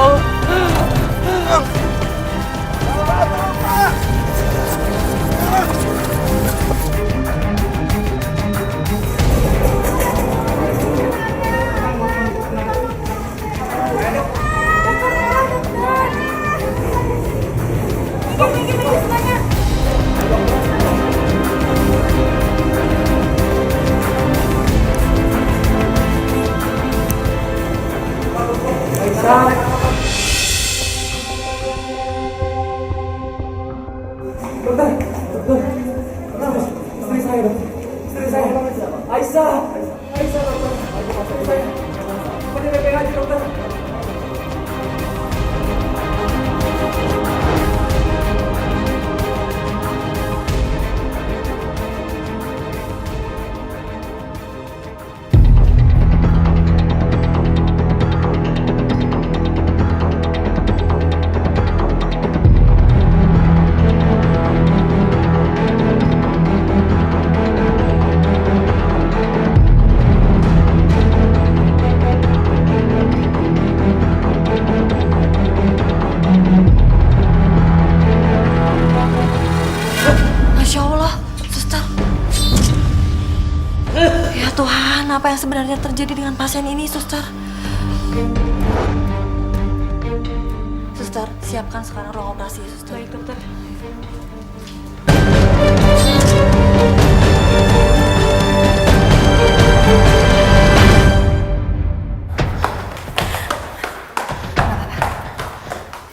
Astagfirullah. Masya Allah, suster. Ya Tuhan, apa yang sebenarnya terjadi dengan pasien ini, suster? Suster, siapkan sekarang ruang operasi, suster. Baik, dokter.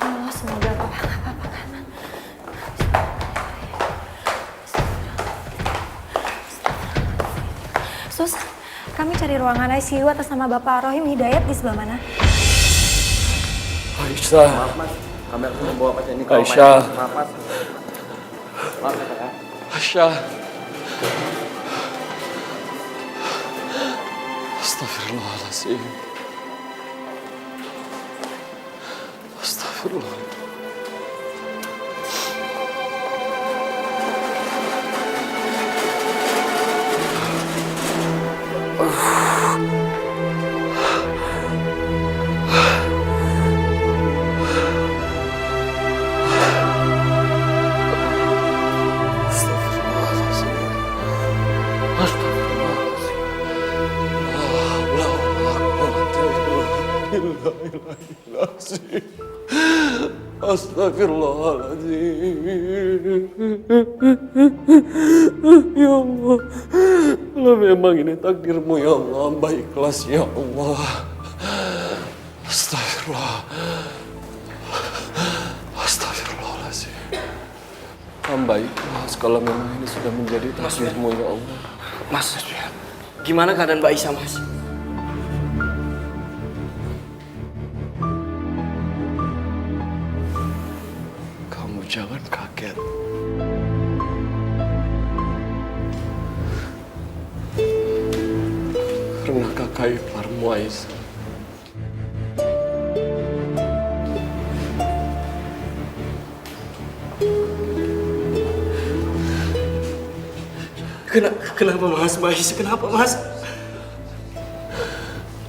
Oh, semoga apa-apa kan. Sus, kami cari ruangan ICU atas nama Bapak Rohim Hidayat di sebelah mana? Aisyah. Maaf mas, kami harus membawa pasien ini ke Aisyah. Maaf mas. Maaf ya Pak ya. Aisyah. Astagfirullahaladzim. Astagfirullah. Astagfirullahaladzim. Ya Allah, kalau memang ini takdirmu ya Allah, hamba ikhlas ya Allah. Astagfirullah. Astagfirullahaladzim. Hamba ikhlas kalau memang ini sudah menjadi takdirmu ya Allah. Mas, gimana keadaan Mbak Aisyah mas? Kamu jangan kaget. Karena kakak iparmu Aisyah Kenapa mas? Mbak Aisyah kenapa mas?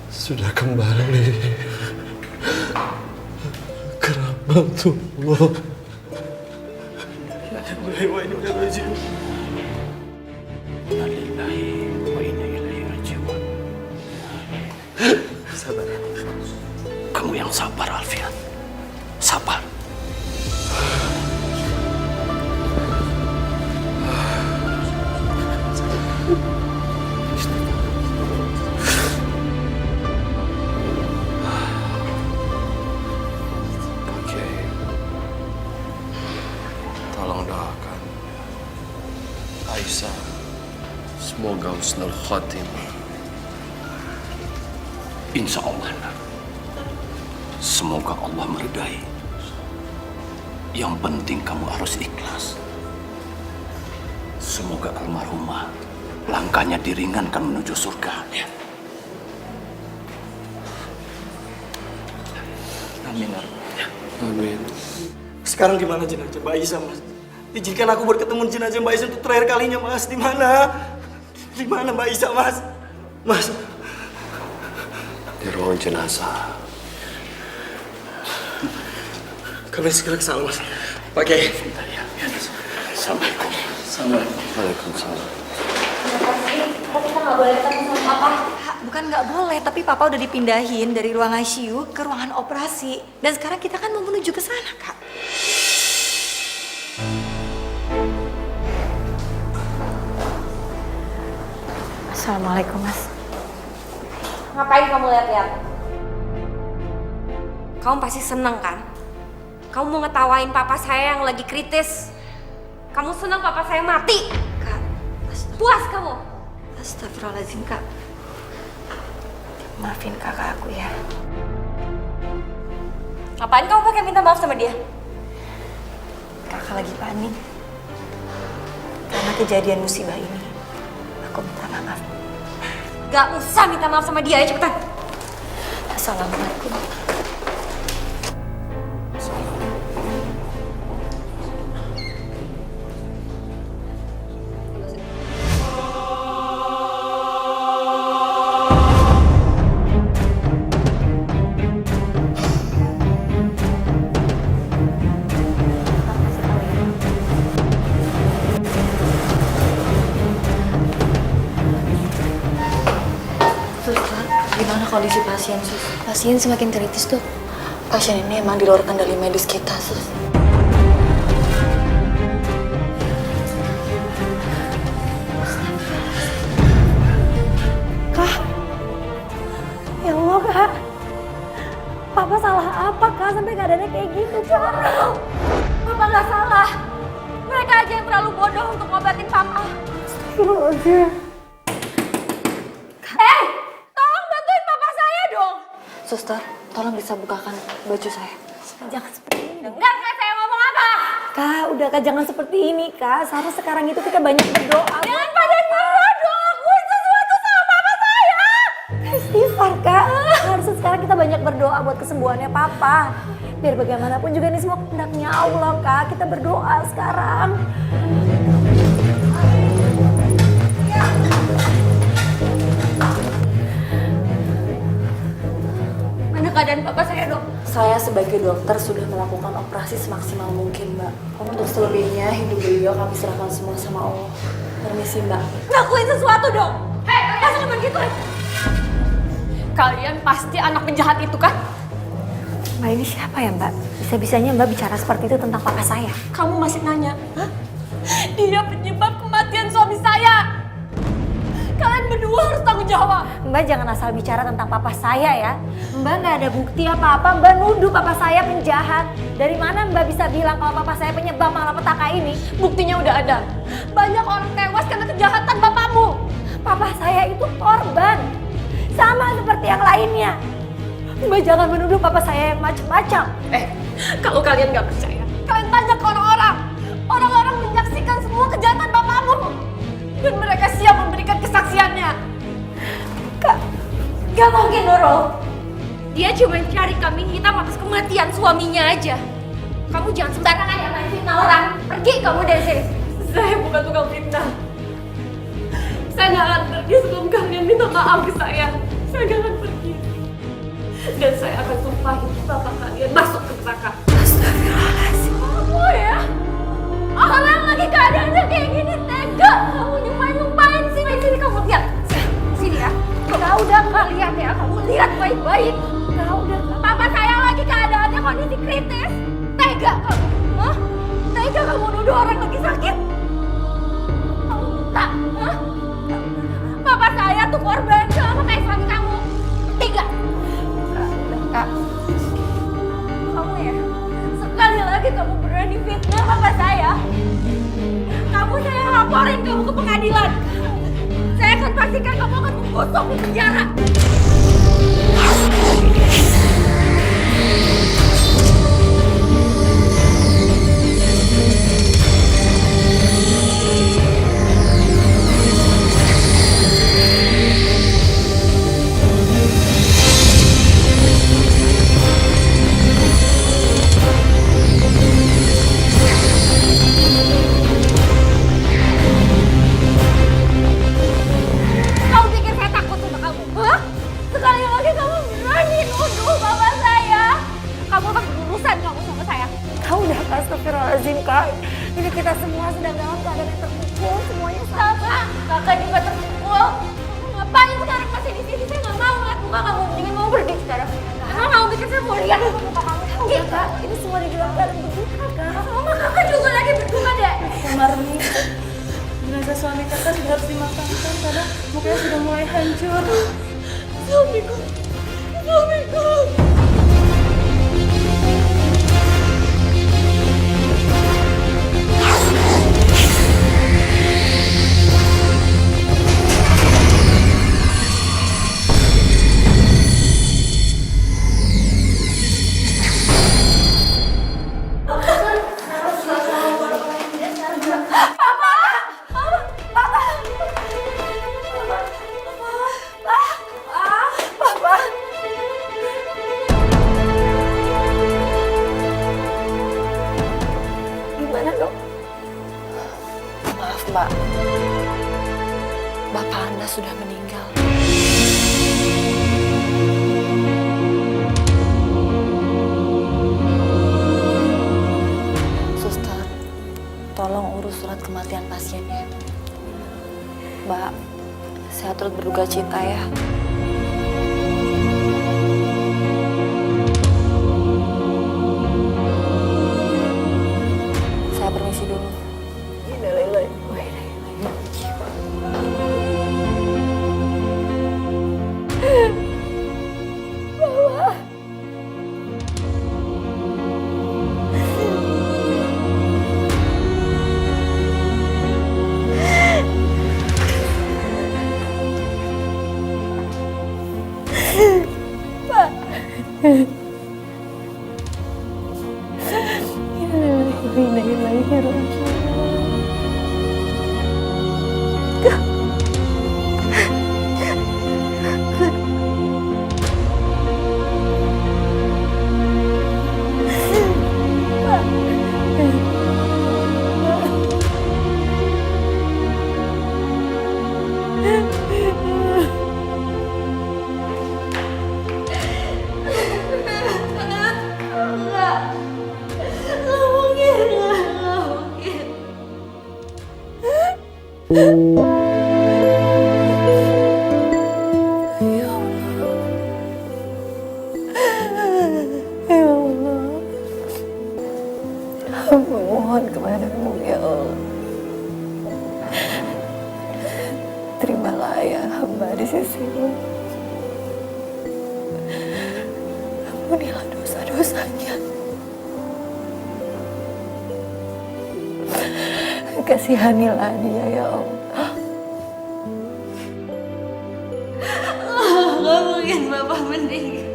sudah kembali ke rahmatullah. Sabar. Kamu yang sabar Alfian. Sabar. Oke. Tolong doakan Aisyah. Semoga husnul khatimah. Insya Allah. Semoga Allah meridai. Yang penting kamu harus ikhlas. Semoga almarhumah langkahnya diringankan menuju surga. Ya. Amin. Ya. Amin. Sekarang gimana jenazah Mbak Aisyah, Mas? Izinkan aku bertemu jenazah Mbak Aisyah untuk terakhir kalinya, Mas. Di mana? Di mana Mbak Aisyah, Mas? Mas. Di ruang jenazah. Kami segera ke sana, Mas. Pak Kiai. Assalamualaikum. Waalaikumsalam. Kita nggak boleh ketemu sama papa. Bukan nggak boleh, tapi papa udah dipindahin dari ruang ICU ke ruangan operasi. Dan sekarang kita kan mau menuju ke sana, Kak. Assalamualaikum, Mas. Ngapain kamu lihat-lihat? Kamu pasti seneng kan? Kamu mau ngetawain papa saya yang lagi kritis. Kamu seneng papa saya mati. Kak, Puas kamu? astagfirullahaladzim, Kak. Maafin kakak aku ya. Ngapain kamu pakai minta maaf sama dia? Kakak lagi panik. Karena kejadian musibah ini. Aku minta maaf. Gak usah minta maaf sama dia ya, cepetan. Assalamualaikum. Suster, gimana kondisi pasien, Sus? Pasien semakin kritis, Dok. Pasien ini emang di luar kendali medis kita, Sus. Kak. Ya Allah, Kak. Papa salah apa, Kak? Sampai keadaannya kayak gitu, Kak. Papa gak salah. Mereka aja yang terlalu bodoh untuk ngobatin papa. Astagfirullahaladzim. Tolong bantuin papa saya dong. Suster, tolong bisa bukakan baju saya. Jangan seperti ini. Dengar kan saya ngomong apa? Kak, udah Kak, jangan seperti ini, Kak. Seharusnya sekarang itu kita banyak berdoa. Jangan pada berdoa, lakuin sesuatu sama papa saya. Istighfar, Kak. Harusnya sekarang kita banyak berdoa buat kesembuhannya Papa. Biar bagaimanapun juga ini semua kehendaknya Allah, Kak. Kita berdoa sekarang. Mana keadaan papa saya dok? Saya sebagai dokter sudah melakukan operasi semaksimal mungkin, Mbak. Untuk selebihnya, hidup beliau kami serahkan semua sama Allah. Permisi, Mbak. Lakuin sesuatu dong. Hei, kalian jangan begitu. Kalian pasti anak penjahat itu kan? Mbak, ini siapa ya, Mbak? Bisa-bisanya Mbak bicara seperti itu tentang papa saya. Kamu masih nanya? Hah? Dia penyebab kematian suami saya. Kalian berdua harus tanggung jawab. Mbak jangan asal bicara tentang papa saya ya. Mbak nggak ada bukti apa-apa. Mbak nuduh papa saya penjahat. Dari mana Mbak bisa bilang kalau papa saya penyebab malapetaka ini? Buktinya udah ada. Banyak orang tewas karena kejahatan bapakmu. Papa saya itu korban. Sama seperti yang lainnya. Mbak jangan menuduh papa saya yang macam-macam. Kalau kalian nggak percaya, kalian tanya ke orang-orang. Orang-orang menyaksikan semua kejahatan bapakmu. Dan mereka siap memberikan kesaksiannya. Gak mungkin, Nurul. Dia cuma cari kambing hitam atas kematian suaminya aja. Kamu jangan sembarangan ya main fitnah orang. Pergi kamu dari sini. Saya bukan tukang fitnah. Saya gak akan pergi sebelum kalian minta maaf ke saya. Saya gak akan pergi. Dan saya akan sumpahin bapak kalian masuk ke neraka. Astagfirullahaladzim. Kamu ya? Orang lagi keadaannya kayak gini tega. Kamu nyumpain sini. Sini kamu lihat. Sini ya. Kau udah kalian ya. Kamu lihat baik-baik. Kau udah. Papa saya lagi keadaannya kondisi kritis. Tega kamu. Hah? Tega kamu nuduh orang lagi sakit. Kamu tak. Hah? Papa saya tuh korban sama kayak suami kamu. Tega. Kak. Kamu ya. Sekali lagi kamu berani fitnah papa saya. Kamu saya laporin kamu ke pengadilan. Saya akan pastikan kamu akan membusuk di penjara. Kau pikir saya takut sama kamu? Hah? Kak. Ini kita semua sedang dalam keadaan yang terpukul, semuanya Sama, kakak juga terpukul. Ngapain sekarang masih di sini? Saya nggak mau ngeliat muka kamu. Mendingan mau pergi sekarang. Kakak mau bikin saya mau lihat muka kamu. Iya Kak, ini semua di dalam keadaan berduka Kak. Mama kakak juga lagi berduka deh. Marni, jenazah suami kakak sudah harus dimakamkan karena mukanya sudah mulai hancur. Suamiku, suamiku. Gimana dok? Maaf Mbak, Bapak Anda sudah meninggal. Suster, tolong urus surat kematian pasiennya. Mbak, saya turut berduka cita ya. Saya permisi dulu. Mohon kepadamu ya Allah. Terimalah ya hamba di sisimu. Ampunilah dosa-dosanya. Kasihanilah dia ya Allah. Gak mungkin Bapak meninggal.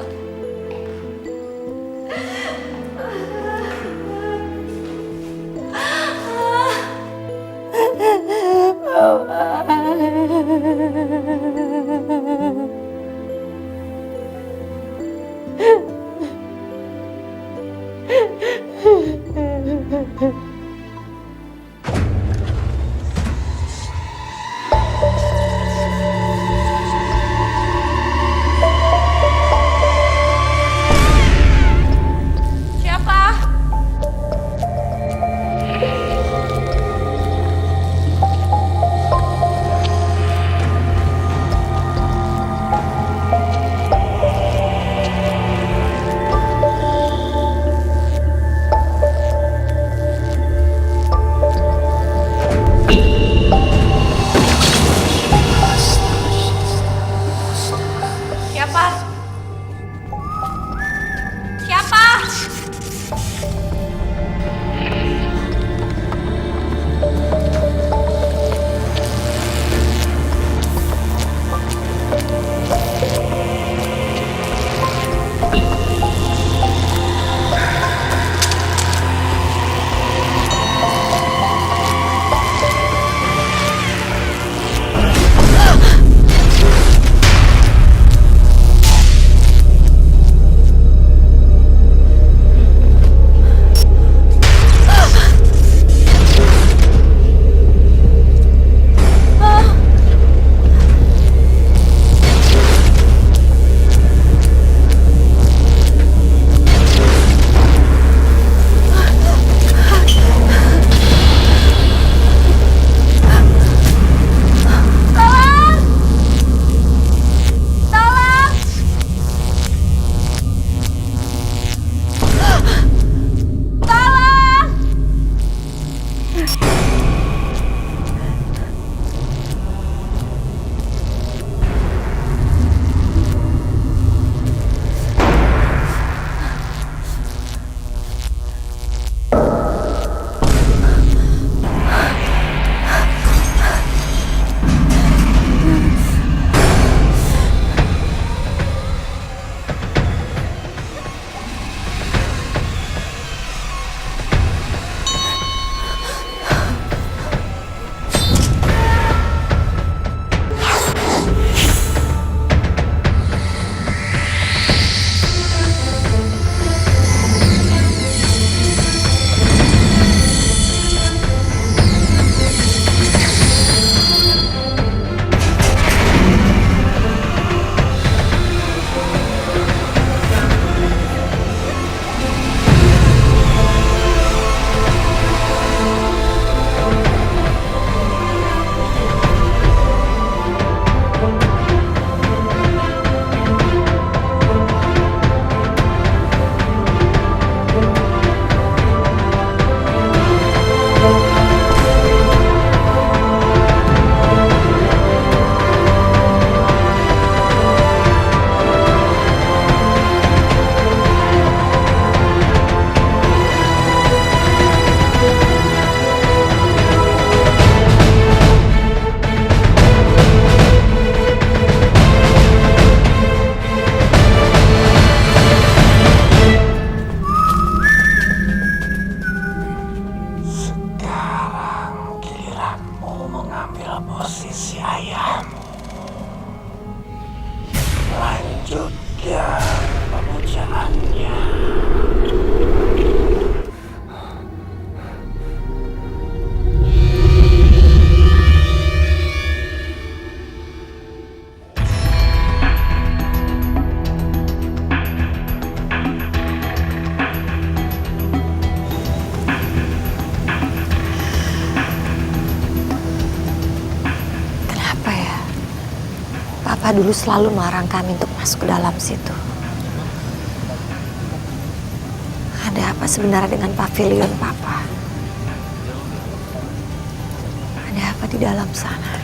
Papa dulu selalu melarang kami untuk masuk ke dalam situ. Ada apa sebenarnya dengan pavilion Papa? Ada apa di dalam sana?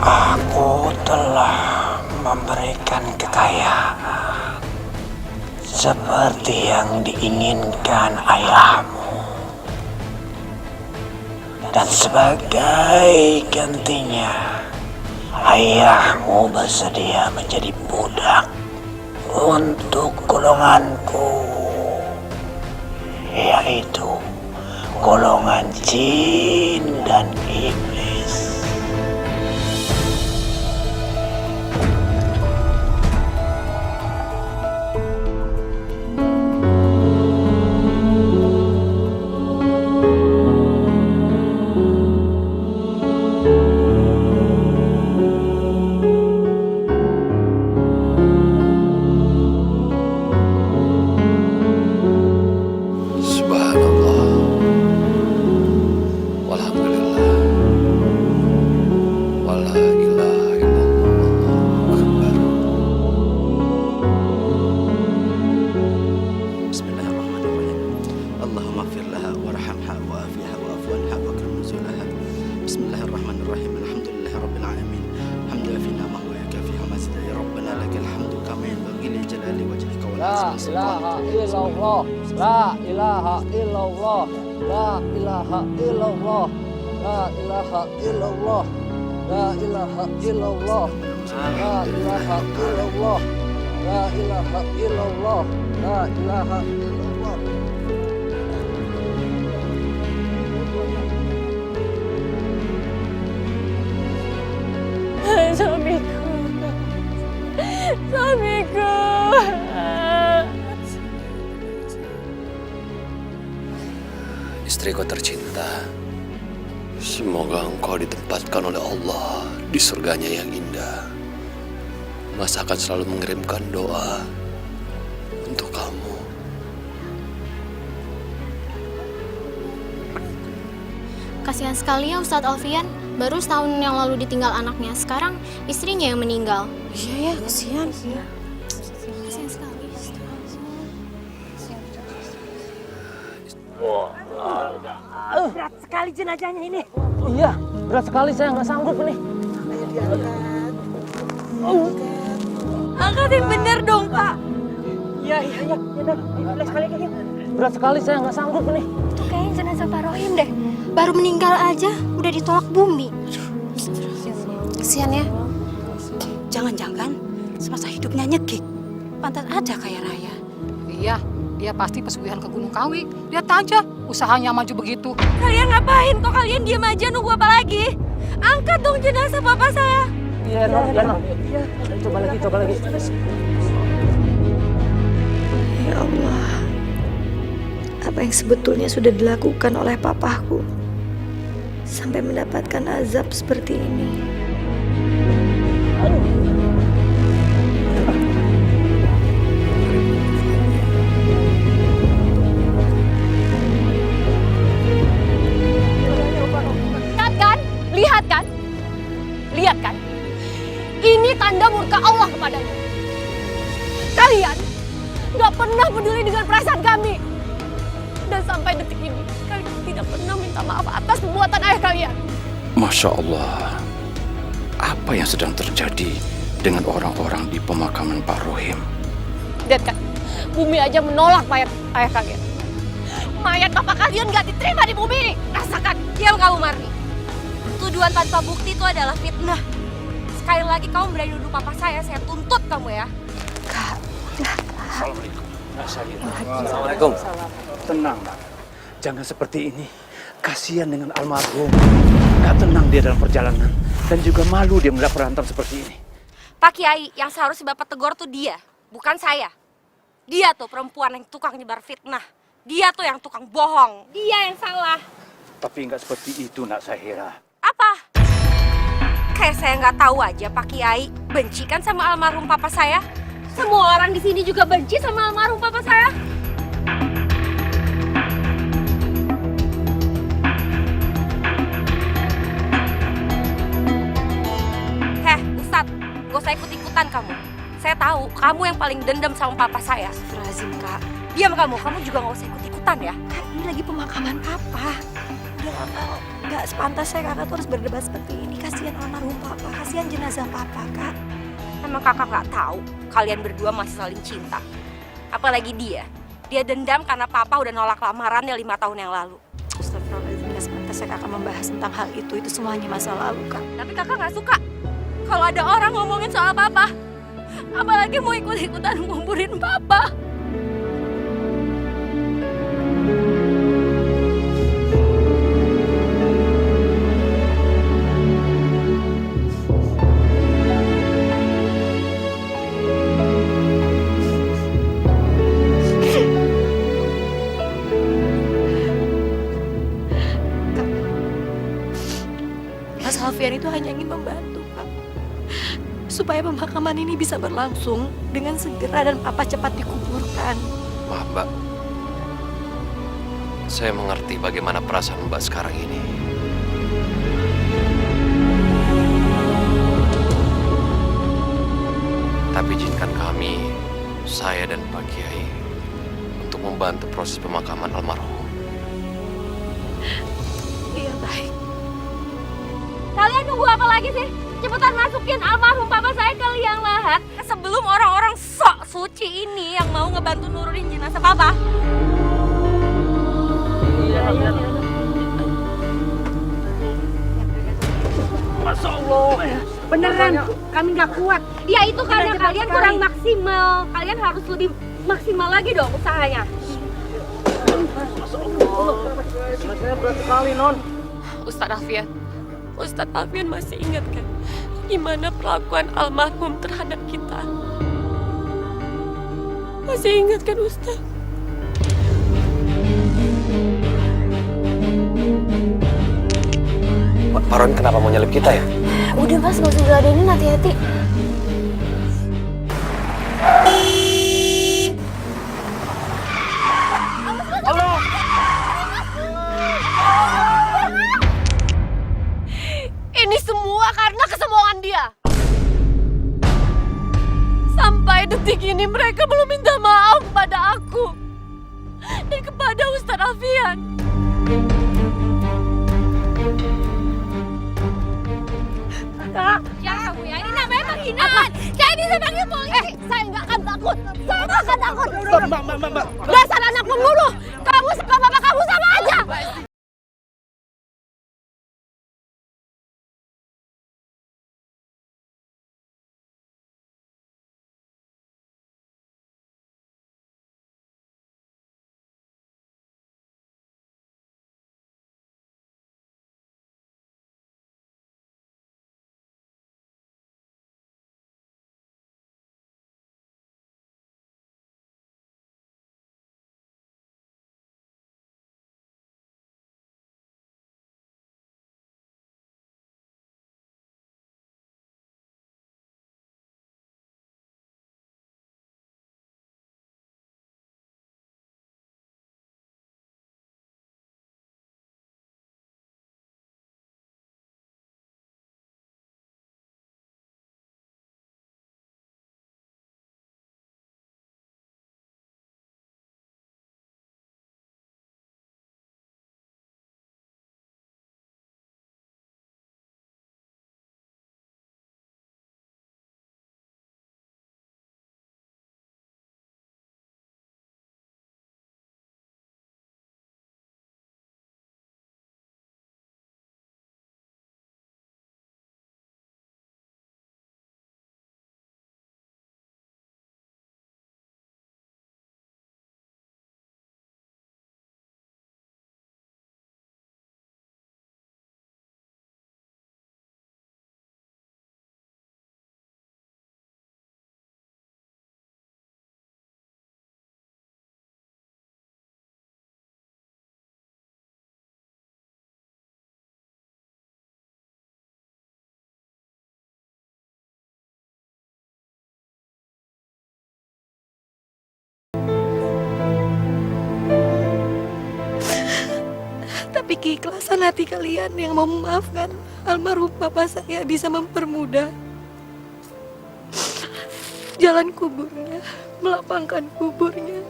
Aku telah memberikan kekayaan seperti yang diinginkan ayahmu. Dan sebagai gantinya, ayahmu bersedia menjadi budak untuk golonganku, yaitu golongan jin dan iblis. Subhanallah. Walhamdulillah. Wala ilaha illallah. Allahu akbar. Bismillahirrahmanirrahim. Allahumma ighfir laha warhamha wa'afiha wa'fu anha wa akrim nuzulaha. Bismillahirrahmanirrahim. Alhamdulillahi rabbil alamin. Hamdan fi ni'amahu wa yakafiha mazida ya rabbana lakal hamdu kama yanbaghi li jalali wajhika wa La azimi ilaha illallah, la ilaha illallah, la ilaha illallah, la ilaha illallah, la ilaha illallah, la ilaha illallah, la ilaha illallah, la ilaha illallah. Suamiku. Istriku tercinta, semoga engkau ditempatkan oleh Allah di surganya yang indah. Mas akan selalu mengirimkan doa untuk kamu. Kasihan sekali ya Ustadz Alfian. Baru setahun yang lalu ditinggal anaknya. Sekarang istrinya yang meninggal. Iya ya, kasihan. Kasihan sekali. Berat sekali jenazahnya ini. Iya, berat sekali, saya nggak sanggup nih. Angkatin bener dong, Pak. Iya, berat sekali, saya nggak sanggup nih. Itu kayaknya jenazah Pak Rohim deh. Baru meninggal aja udah ditolak bumi. Kasihan ya. Jangan-jangan semasa hidupnya nyegik. Pantas aja kayak Raya. Iya, dia pasti pesugihan ke Gunung Kawi. Lihat aja, usahanya maju begitu. Kalian ngapain? Kok kalian diam aja nunggu apa lagi? Angkat dong jenazah papa saya. Iya, Noh. Iya. Coba lagi. Ya Allah, apa yang sebetulnya sudah dilakukan oleh papaku sampai mendapatkan azab seperti ini? Lihat kan? Ini tanda murka Allah kepadanya. Kalian gak pernah peduli dengan perasaan kami. Dan sampai detik ini, kalian tidak pernah minta maaf atas perbuatan ayah kalian. Masya Allah, apa yang sedang terjadi dengan orang-orang di pemakaman Pak Rohim? Lihat kan, bumi aja menolak mayat ayah kalian. Mayat bapak kalian gak diterima di bumi ini. Rasakan. Diam kamu, Marni. Tuduhan tanpa bukti itu adalah fitnah. Sekali lagi kamu berani nuduh papa saya tuntut kamu ya. Kak, Assalamualaikum. Assalamualaikum. Tenang, Nak. Jangan seperti ini. Kasihan dengan almarhum. Gak tenang dia dalam perjalanan. Dan juga malu dia melihat berantem seperti ini. Pak Kiai, yang seharusnya Bapak tegur tuh dia, bukan saya. Dia tuh perempuan yang tukang nyebar fitnah. Dia tuh yang tukang bohong. Dia yang salah. Tapi nggak seperti itu, Nak Sahira. Apa? Kayak saya nggak tahu aja Pak Kiai. Benci kan sama almarhum papa saya? Semua orang di sini juga benci sama almarhum papa saya. Heh, Ustadz, gak usah ikut-ikutan kamu. Saya tahu kamu yang paling dendam sama papa saya. Astagfirullahaladzim, Kak. Diam kamu juga gak usah ikut-ikutan ya. Kan ini lagi pemakaman papa. Udah lama nggak sepantasnya kakak tuh harus berdebat seperti ini. Kasihan almarhum papa, kasihan jenazah papa, Kak. Emang kakak nggak tahu kalian berdua masih saling cinta. Apalagi dia dendam karena papa udah nolak lamarannya 5 tahun yang lalu. Astagfirullahaladzim, nggak sepantasnya kakak membahas tentang hal itu. Itu semuanya masa lalu, Kak. Tapi kakak nggak suka kalau ada orang ngomongin soal papa. Apalagi mau ikut-ikutan nguburin papa. Mas Alfian itu hanya ingin membantu, Kak. Supaya pemakaman ini bisa berlangsung dengan segera dan papa cepat dikuburkan. Maaf, Mbak. Saya mengerti bagaimana perasaan Mbak sekarang ini. Tapi izinkan kami, saya dan Pak Kiai, untuk membantu proses pemakaman almarhum. Iya, baik. Kalian nunggu apa lagi sih? Cepetan masukin almarhum papa saya ke liang lahat sebelum orang-orang sok suci ini yang mau ngebantu nurunin jenazah papa. Masya Allah. Beneran, kami nggak kuat. Ya itu karena kalian kurang maksimal. Kalian harus lebih maksimal lagi dong usahanya. Masya Allah. Saya berat sekali, Non. Ustadz Alfian masih ingat kan gimana perlakuan almarhum terhadap kita? Masih ingat kan Ustadz? Pak Ron kenapa mau nyelip kita ya? Udah mas, gak usah diladenin, hati-hati. Ini semua karena kesombongan dia. Sampai detik ini mereka belum minta maaf pada aku dan kepada Ustadz Alfian. Kak, jangan kamu ya, ini namanya penghinaan. Saya bisa panggil polisi. Saya nggak akan takut. Saya nggak akan takut. Mbak. Dasar anak pembunuh. Kamu sama bapak kamu sama aja. keikhlasan hati kalian yang mau memaafkan almarhum papa saya bisa mempermudah jalan kuburnya, melapangkan kuburnya.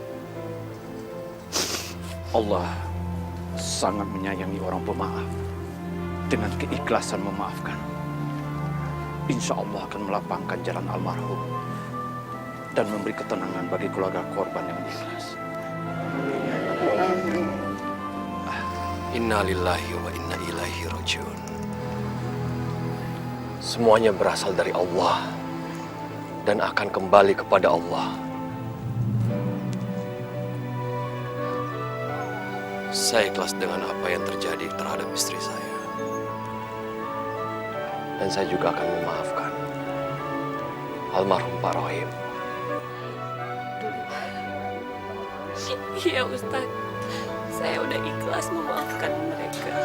Allah sangat menyayangi orang pemaaf. Dengan keikhlasan memaafkan, insya Allah akan melapangkan jalan almarhum dan memberi ketenangan bagi keluarga korban yang ikhlas. Inna lillahi wa inna ilaihi rajiun. Semuanya berasal dari Allah dan akan kembali kepada Allah. Saya ikhlas dengan apa yang terjadi terhadap istri saya. Dan saya juga akan memaafkan almarhum Pak Rohim. Iya Ustaz, saya udah ikhlas memaafkan mereka.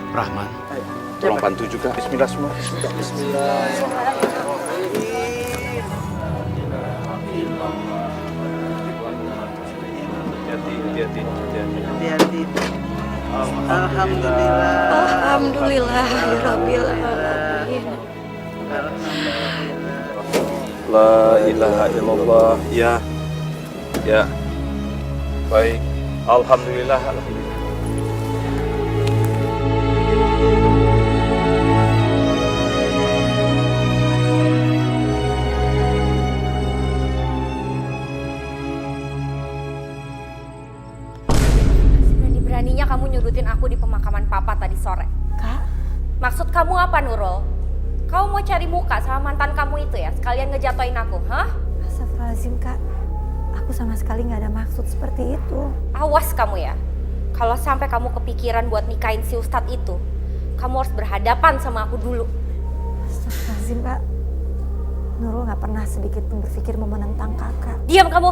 Rahman, tolong bantu juga. Bismillah semua. Hati-hati. Alhamdulillah. Alhamdulillah, Rabbil Alamin. La ilaha illallah. Ya. Baik. Alhamdulillah. Beraninya kamu nyudutin aku di pemakaman papa tadi sore. Kak? Maksud kamu apa, Nurul? Kamu mau cari muka sama mantan kamu itu ya? Sekalian ngejatoin aku, hah? Astagfirullahaladzim, Kak. Aku sama sekali nggak ada maksud seperti itu. Awas kamu ya. Kalau sampai kamu kepikiran buat nikahin si Ustadz itu, kamu harus berhadapan sama aku dulu. Astagfirullahaladzim, Kak. Nurul nggak pernah sedikit pun berpikir mau menentang kakak. Diam kamu!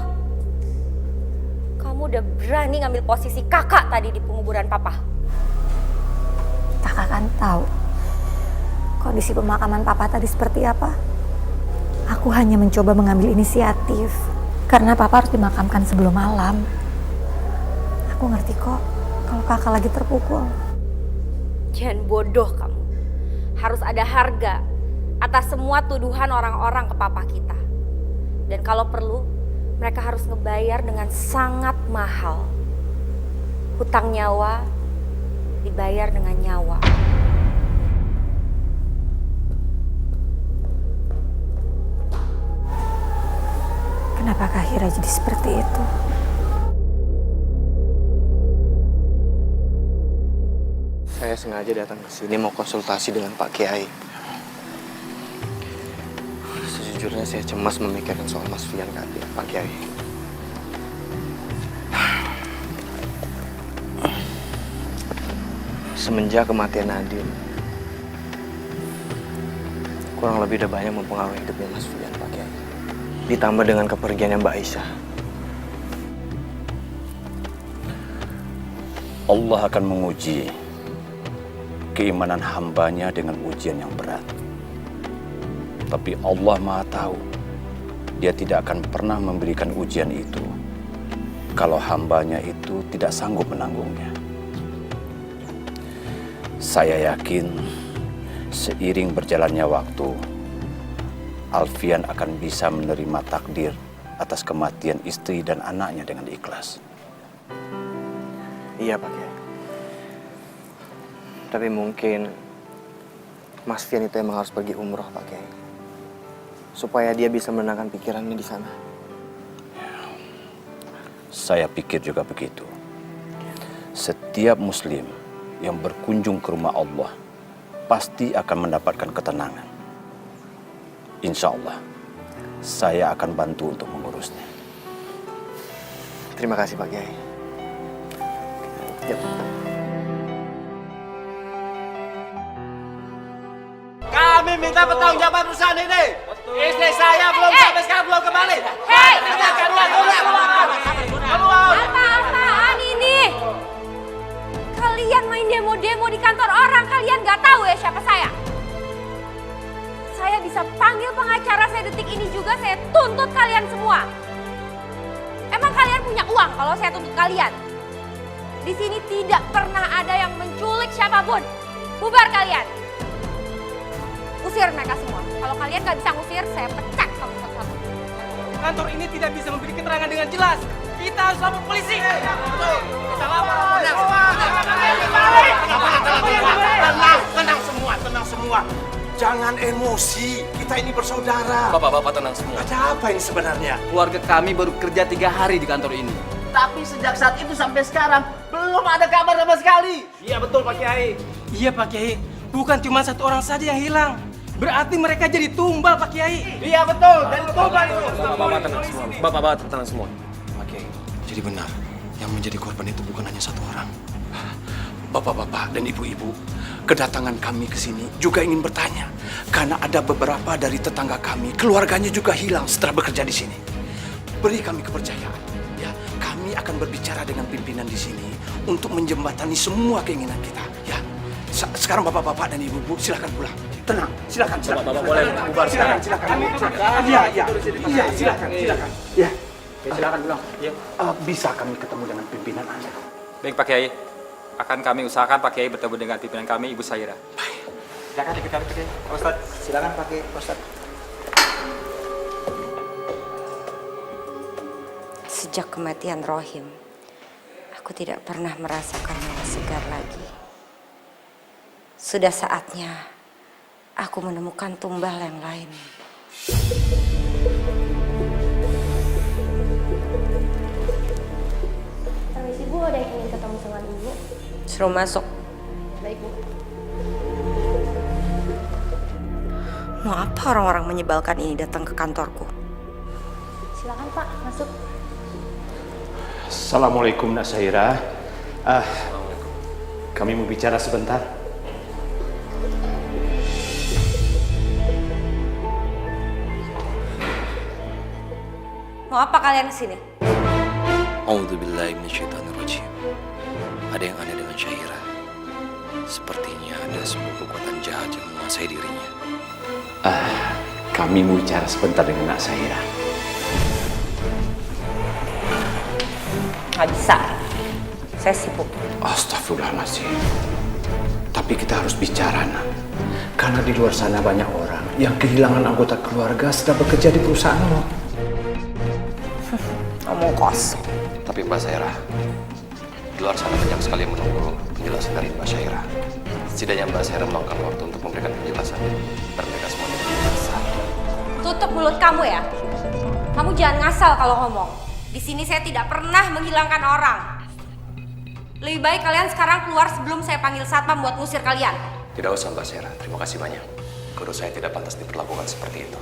Kamu udah berani ngambil posisi kakak tadi di penguburan papa. Kakak kan tahu kondisi pemakaman papa tadi seperti apa. Aku hanya mencoba mengambil inisiatif karena papa harus dimakamkan sebelum malam. Aku ngerti kok kalau kakak lagi terpukul. Jangan bodoh kamu. Harus ada harga atas semua tuduhan orang-orang ke papa kita. Dan kalau perlu, mereka harus ngebayar dengan sangat mahal. Hutang nyawa dibayar dengan nyawa. Kenapa Kak Hira jadi seperti itu? Saya sengaja datang ke sini mau konsultasi dengan Pak Kiai. Sejujurnya saya cemas memikirkan soal Mas Fian, Pak Kiai. Semenjak kematian Nadine, kurang lebih udah banyak mempengaruhi hidupnya Mas Fian, Pak Kiai. Ditambah dengan kepergiannya Mbak Aisyah. Allah akan menguji keimanan hambanya dengan ujian yang berat. Tapi Allah Maha Tahu, Dia tidak akan pernah memberikan ujian itu kalau hambanya itu tidak sanggup menanggungnya. Saya yakin seiring berjalannya waktu, Alfian akan bisa menerima takdir atas kematian istri dan anaknya dengan ikhlas. Iya, Pak Kiai. Tapi mungkin Mas Fian itu emang harus pergi umroh, Pak Kiai. Supaya dia bisa menenangkan pikirannya di sana. Saya pikir juga begitu. Setiap muslim yang berkunjung ke rumah Allah pasti akan mendapatkan ketenangan. Insya Allah, saya akan bantu untuk mengurusnya. Terima kasih, Pak Kiai. Yap. Kami minta pertanggungjawaban perusahaan ini. Istri saya belum sampai sekarang belum kembali. Hei! Keluar! Apa-apaan ini? Kalian main demo-demo di kantor orang, kalian gak tahu ya siapa saya? Saya bisa panggil pengacara saya detik ini juga, saya tuntut kalian semua. punya uang kalau saya tuntut kalian. Di sini tidak pernah ada yang menculik siapapun. Bubar kalian. Usir mereka semua. Kalau kalian nggak bisa ngusir, saya pecat kamu satu-satu. Kantor ini tidak bisa memberi keterangan dengan jelas. Kita harus lapor polisi. Kita lapor. Tenang semua. Jangan emosi. Kita ini bersaudara. Bapak-bapak tenang semua. Ada apa ini sebenarnya? Keluarga kami baru kerja 3 hari di kantor ini. Tapi sejak saat itu sampai sekarang belum ada kabar sama sekali. Iya betul Pak Kiai. Iya Pak Kiai, bukan cuma 1 orang saja yang hilang. Berarti mereka jadi tumbal Pak Kiai. Iya betul, dari tumbal itu. Bapak-bapak tenang semua. Bapak-bapak tenang semua. Oke, jadi benar. Yang menjadi korban itu bukan hanya 1 orang. Bapak-bapak dan ibu-ibu, kedatangan kami ke sini juga ingin bertanya. Karena ada beberapa dari tetangga kami, keluarganya juga hilang setelah bekerja di sini. Beri kami kepercayaan. Ya, kami akan berbicara dengan pimpinan di sini untuk menjembatani semua keinginan kita. Ya, sekarang bapak-bapak dan ibu-ibu silakan pulang. Tenang, silakan. Bapak-bapak boleh bubar sekarang. Silakan. Iya, silakan. Ya. Silakan pulang. Ya. Bisa kami ketemu dengan pimpinan Anda. Baik Pak Kiai, akan kami usahakan Pak Kiai bertemu dengan pimpinan kami, Ibu Saira. Silakan ikut kami Pak Kiai. Pak Ustaz. Silakan Pak Kiai, Pak Ustaz. Sejak kematian Rohim, aku tidak pernah merasakan nyawa segar lagi. Sudah saatnya aku menemukan tumbal yang lain. Permisi Bu, ada yang ingin ketemu sama Ibu. Suruh masuk. Baik Bu. Mau apa orang-orang menyebalkan ini datang ke kantorku? Silakan Pak, masuk. Assalamualaikum Nak Saira. Kami mau bicara sebentar. Mau apa kalian kesini? A'udzubillahi minasyaitonirrajim. Ada yang aneh dengan Syaira. Sepertinya ada sebuah kekuatan jahat yang menguasai dirinya. Kami mau bicara sebentar dengan Nak Saira. Nggak bisa. Saya sibuk. Astagfirullahaladzim. Tapi kita harus bicara, Nak. Karena di luar sana banyak orang yang kehilangan anggota keluarga setelah bekerja di perusahaanmu. Ngomong kosong. Tapi Mbak Syaira, di luar sana banyak sekali yang menunggu penjelasan dari Mbak Syaira. Setidaknya Mbak Syaira meluangkan waktu untuk memberikan penjelasan. Dan mereka semua tidak menyesal. Tutup mulut kamu ya. Kamu jangan ngasal kalau ngomong. Di sini saya tidak pernah menghilangkan orang. Lebih baik kalian sekarang keluar sebelum saya panggil satpam buat ngusir kalian. Tidak usah Mbak Syaira, terima kasih banyak. Guru saya tidak pantas diperlakukan seperti itu.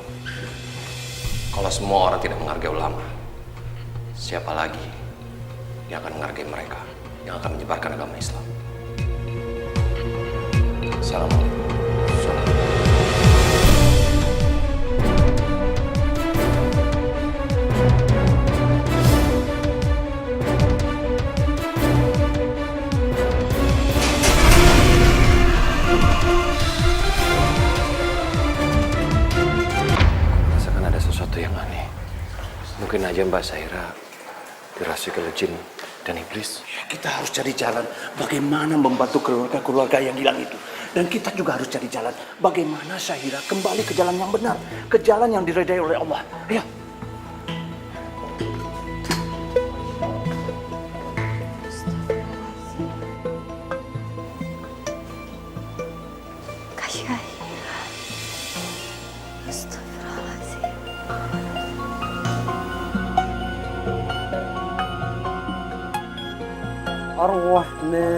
Kalau semua orang tidak menghargai ulama, siapa lagi yang akan menghargai mereka, yang akan menyebarkan agama Islam? Assalamualaikum. Rasakan ada sesuatu yang aneh. Mungkin aja Mbak Syaira dirasuki oleh jin dan iblis. Kita harus cari jalan bagaimana membantu keluarga-keluarga yang hilang itu. Dan kita juga harus cari jalan bagaimana Syaira kembali ke jalan yang benar, ke jalan yang diridai oleh Allah. Ayo. الرحمن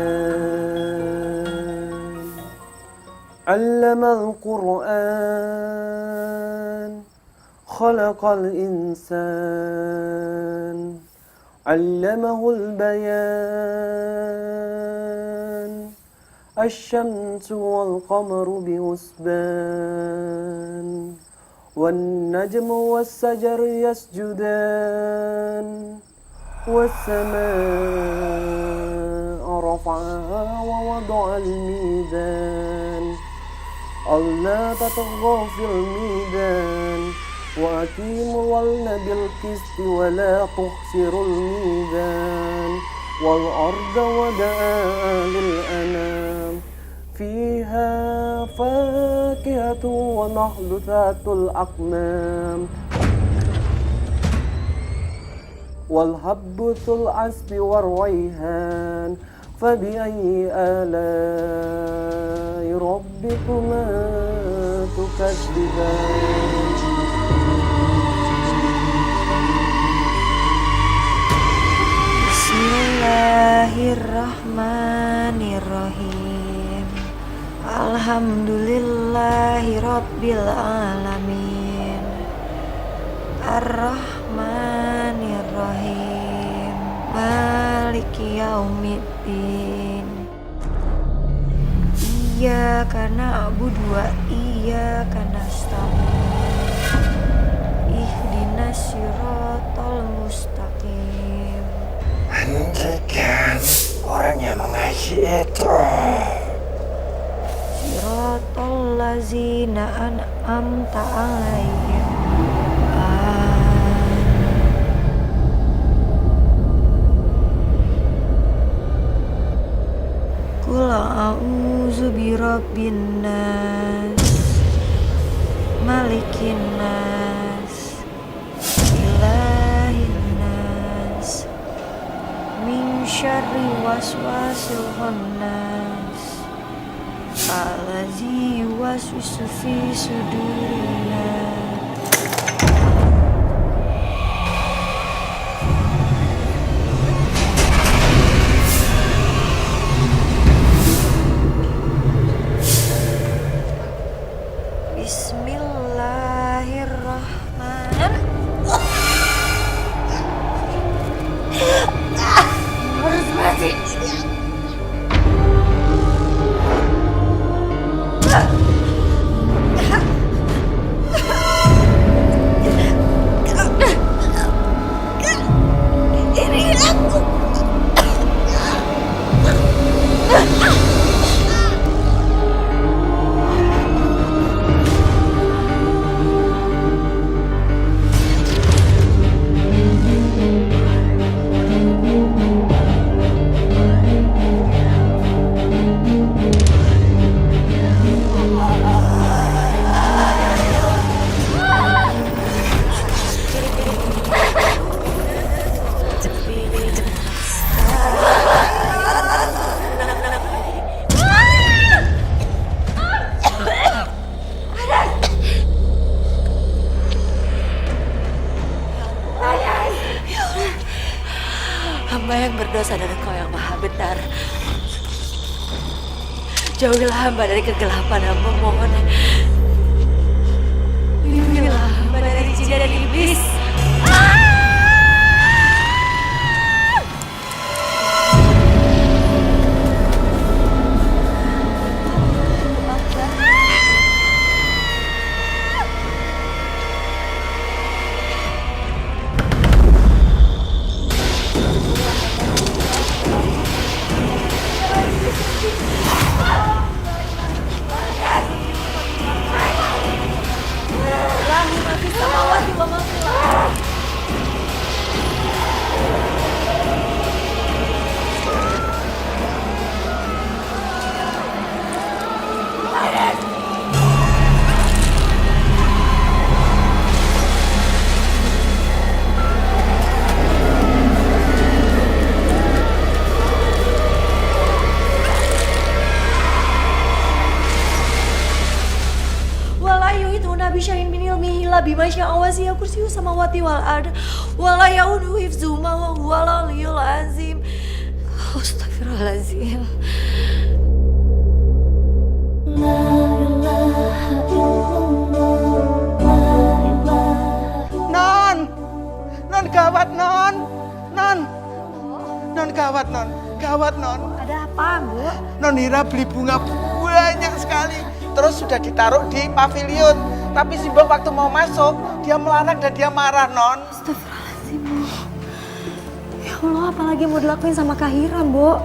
علم القرآن خلق الإنسان علمه البيان الشمس والقمر بحسبان والنجم والشجر يسجدان والسماء رفعها ووضع الميزان ألا تطغوا في الميزان وأقيموا الوزن بالقسط ولا تخسروا الميزان والأرض وضعها للأنام فيها فاكهة ونخل ذات الأكمام والحب ذو العصف والريحان فبأي آلاء ربكما تكذبان Bismillahirrahmanirrahim. Alhamdulillahi Rabbil Alamin. Ar-Rahmanirrahim. Maliki Yaumiddin. Iyyaka na'budu wa iyyaka nasta'in. Ihdinas siratal mustaqim. Hentikan orang yang mengaji itu. Siratal lazina an'amta alaihim. Qul a'udzu birabbin nas, malikin nas, ilahin nas, min syarri waswasil khannas, allazi yuwaswisu fi sudurin nas. Harus mati. Ini aku. Hamba yang berdosa dan Engkau yang maha benar. Jauhilah hamba dari kegelapan, hamba mohon. Lindungilah hamba dari jin dan iblis. Bima sya'awasi ya kursiyu samawati wal ard wala yaudu hifzuma wa huwal aliyul azim. Astagfirullahalazim. Non gawat non gawat non. Ada apa, Bu? Non Hira beli bunga banyak sekali, terus sudah ditaruh di pavilion. Tapi si Mbok waktu mau masuk, dia melarang dan dia marah, Non. Astagfirullahaladzim, Bu. Ya Allah, apalagi mau dilakuin sama Kak Hira, Bu?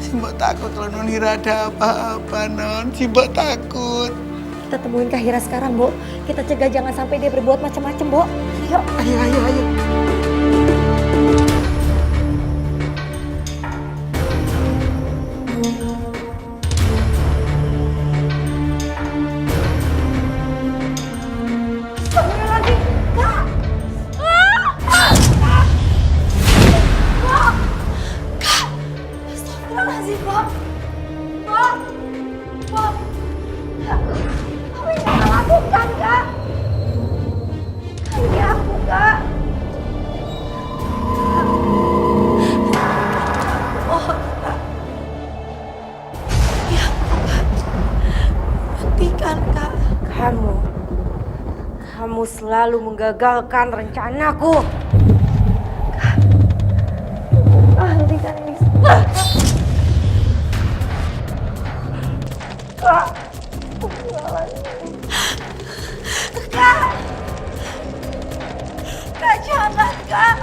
Si Mbok takut kalau Non Hira ada apa-apa, Non. Si Mbok takut. kita temuin Kahira sekarang, Bu. Kita cegah jangan sampai dia berbuat macam-macam, Bu. Yuk. Ayo. Astagfirullahaladzim, Bob. Bob. Bob. Apa yang Kakak lakukan, Kak? Ini aku, Kak. Mohon, Kak. Ya, Kak. Hentikan, Kak. Kamu selalu menggagalkan rencanaku. Hentikan ini semua. Kak. Kak. Kak, jangan, Kak.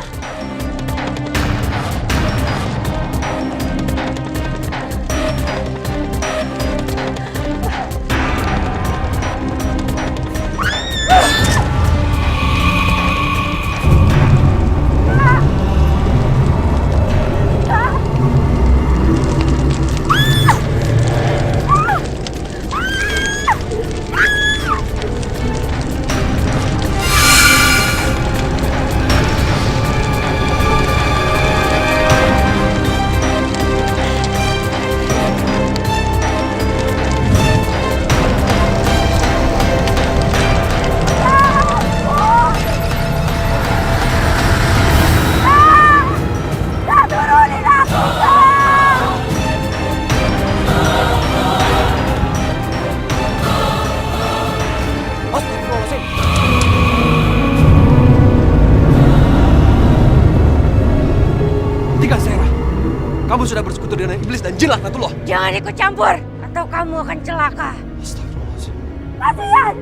Kamu sudah bersekutu dengan iblis dan jin laknatullah. Jangan ikut campur, atau kamu akan celaka. Astagfirullahaladzim. Kasihan.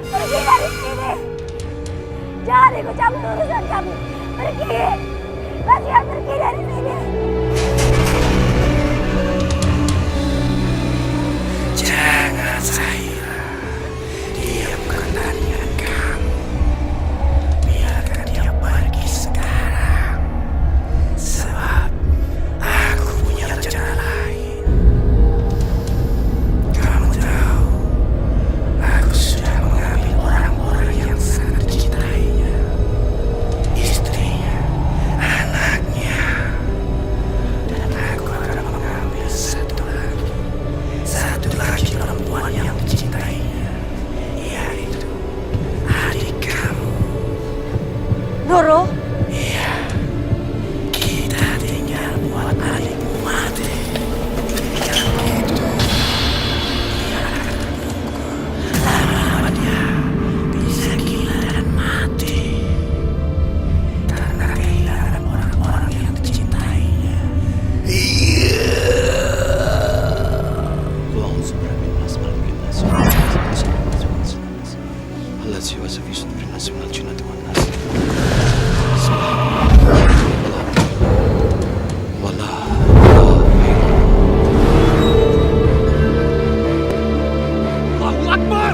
Pergi dari sini. Jangan ikut campur urusan kamu. Pergi. Kasihan, pergi dari sini. Jangan Zahira, diamkan niat kamu. Biarkan dia pergi sekarang. Sebab aku punya rencana lain. Kamu tahu, aku sudah mengambil orang-orang yang sangat dicintainya. Istrinya, anaknya. Dan aku akan mengambil satu lagi perempuan yang dicintainya, yaitu adik kamu. Nurul? Iya, kita tinggal buat adikmu mati. Yang itu, dia akan terpukul. Lama-lama dia bisa gila dan mati. Karena kehilangan orang-orang yang dicintainya. الذي وسوس في صدور الناس من الجنة والناس. Allahu Akbar.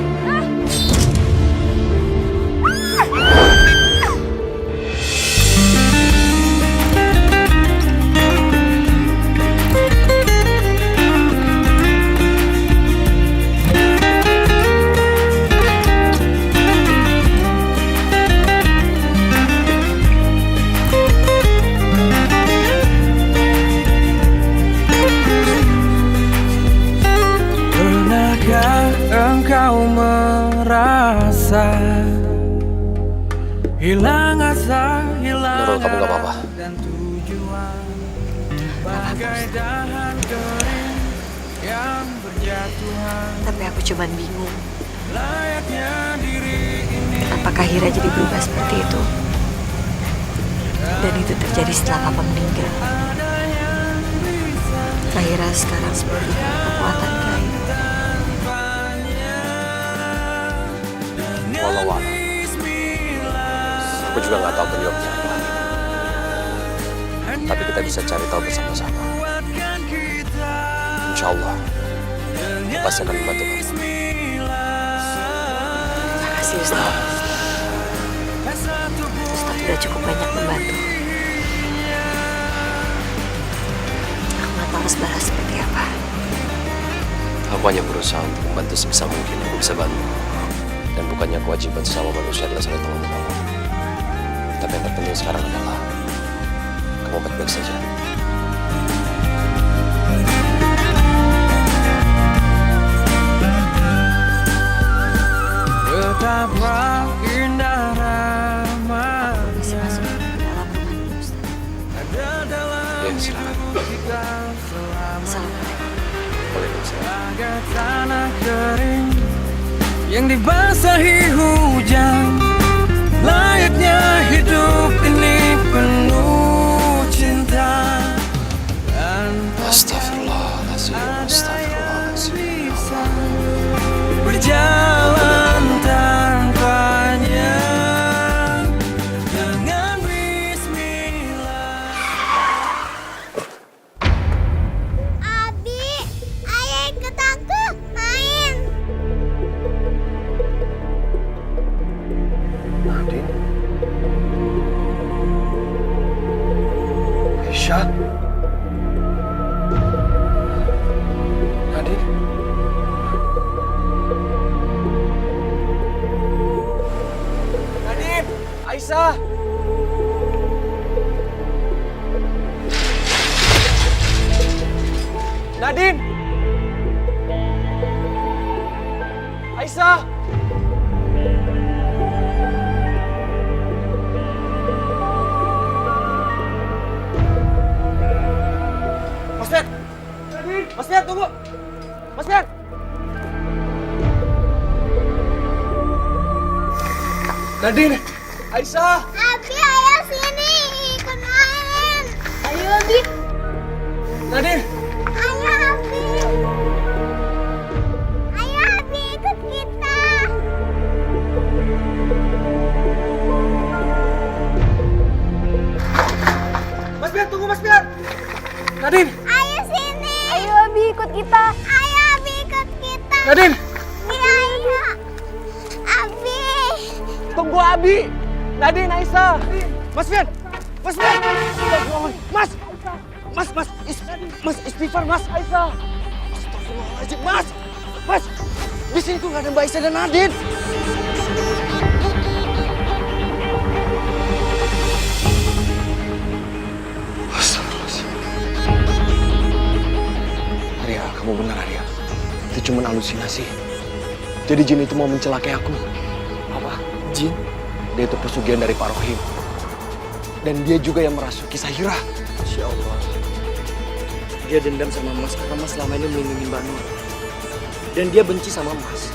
Pernahkah engkau merasa hilang asa, hilang Nurul, kamu gak apa-apa? dan tujuan, bagai dahan kering yang berjatuhan. Tapi aku cuman bingung. Layaknya diri ini. Apakah Hira jadi berubah seperti itu? Dan itu terjadi setelah Papa meninggal. Kahira sekarang seperti kekuatan gaib. Walau aku juga nggak tahu penyebabnya apa. Tapi kita bisa cari tahu bersama-sama. Insya Allah, pasti akan membantu kamu. kasih Ustaz. Ustaz udah cukup banyak membantu. Aku nggak tahu harus balas seperti apa. Aku hanya berusaha untuk membantu sebisa mungkin aku bisa bantu. Dan bukannya kewajiban sesama manusia adalah saling tolong-menolong. Tapi yang terpenting sekarang adalah kamu baik-baik saja. Betapa indah ramah Bisa masuk ke dalam rumah ini, Ustaz. ada dalam Ya, silakan. kita selama Waalaikumsalam. bagai tanah kering yang dibasahi hujan. Layaknya hidup ini penuh cinta dan Astagfirullahaladzim, astagfirullahaladzim. bisa berjalan tanpanya dengan bismillah. Abi, ayah ikut aku main. Nadine? Aisyah? Nadine? Nadine! Aisyah! Nadine! Aisyah! Mas Fian! Mas Fian, tunggu! Mas Fian! Nadine! Aisyah! Abi, ayah sini ikut main. Ayo Abi. Nadine! Ayo Abi. Ayo Abi ikut kita. Mas Fian, tunggu Mas Fian! Nadine! Ayo sini. Ayo Abi ikut kita. Ayo Abi ikut kita. Nadine! Iya, ayo. Abi. Tunggu Abi! Nadine, Aisyah! Mas Fian! Mas Fian! Mas! Mas istighfar Mas, Aisyah! Astagfirullahaladzim, Mas! Mas! Di sini tuh nggak ada Mbak Aisyah dan Nadine! Astagfirullahaladzim. Arya, kamu benar Arya. Itu cuma halusinasi. Jadi jin itu mau mencelakai aku. Apa? Jin? Dia itu pesugihan dari Pak Rohim. Dan dia juga yang merasuki Sahira. Masya Allah. Dia dendam sama Mas karena Mas selama ini melindungi Mbak Nur. Dan dia benci sama Mas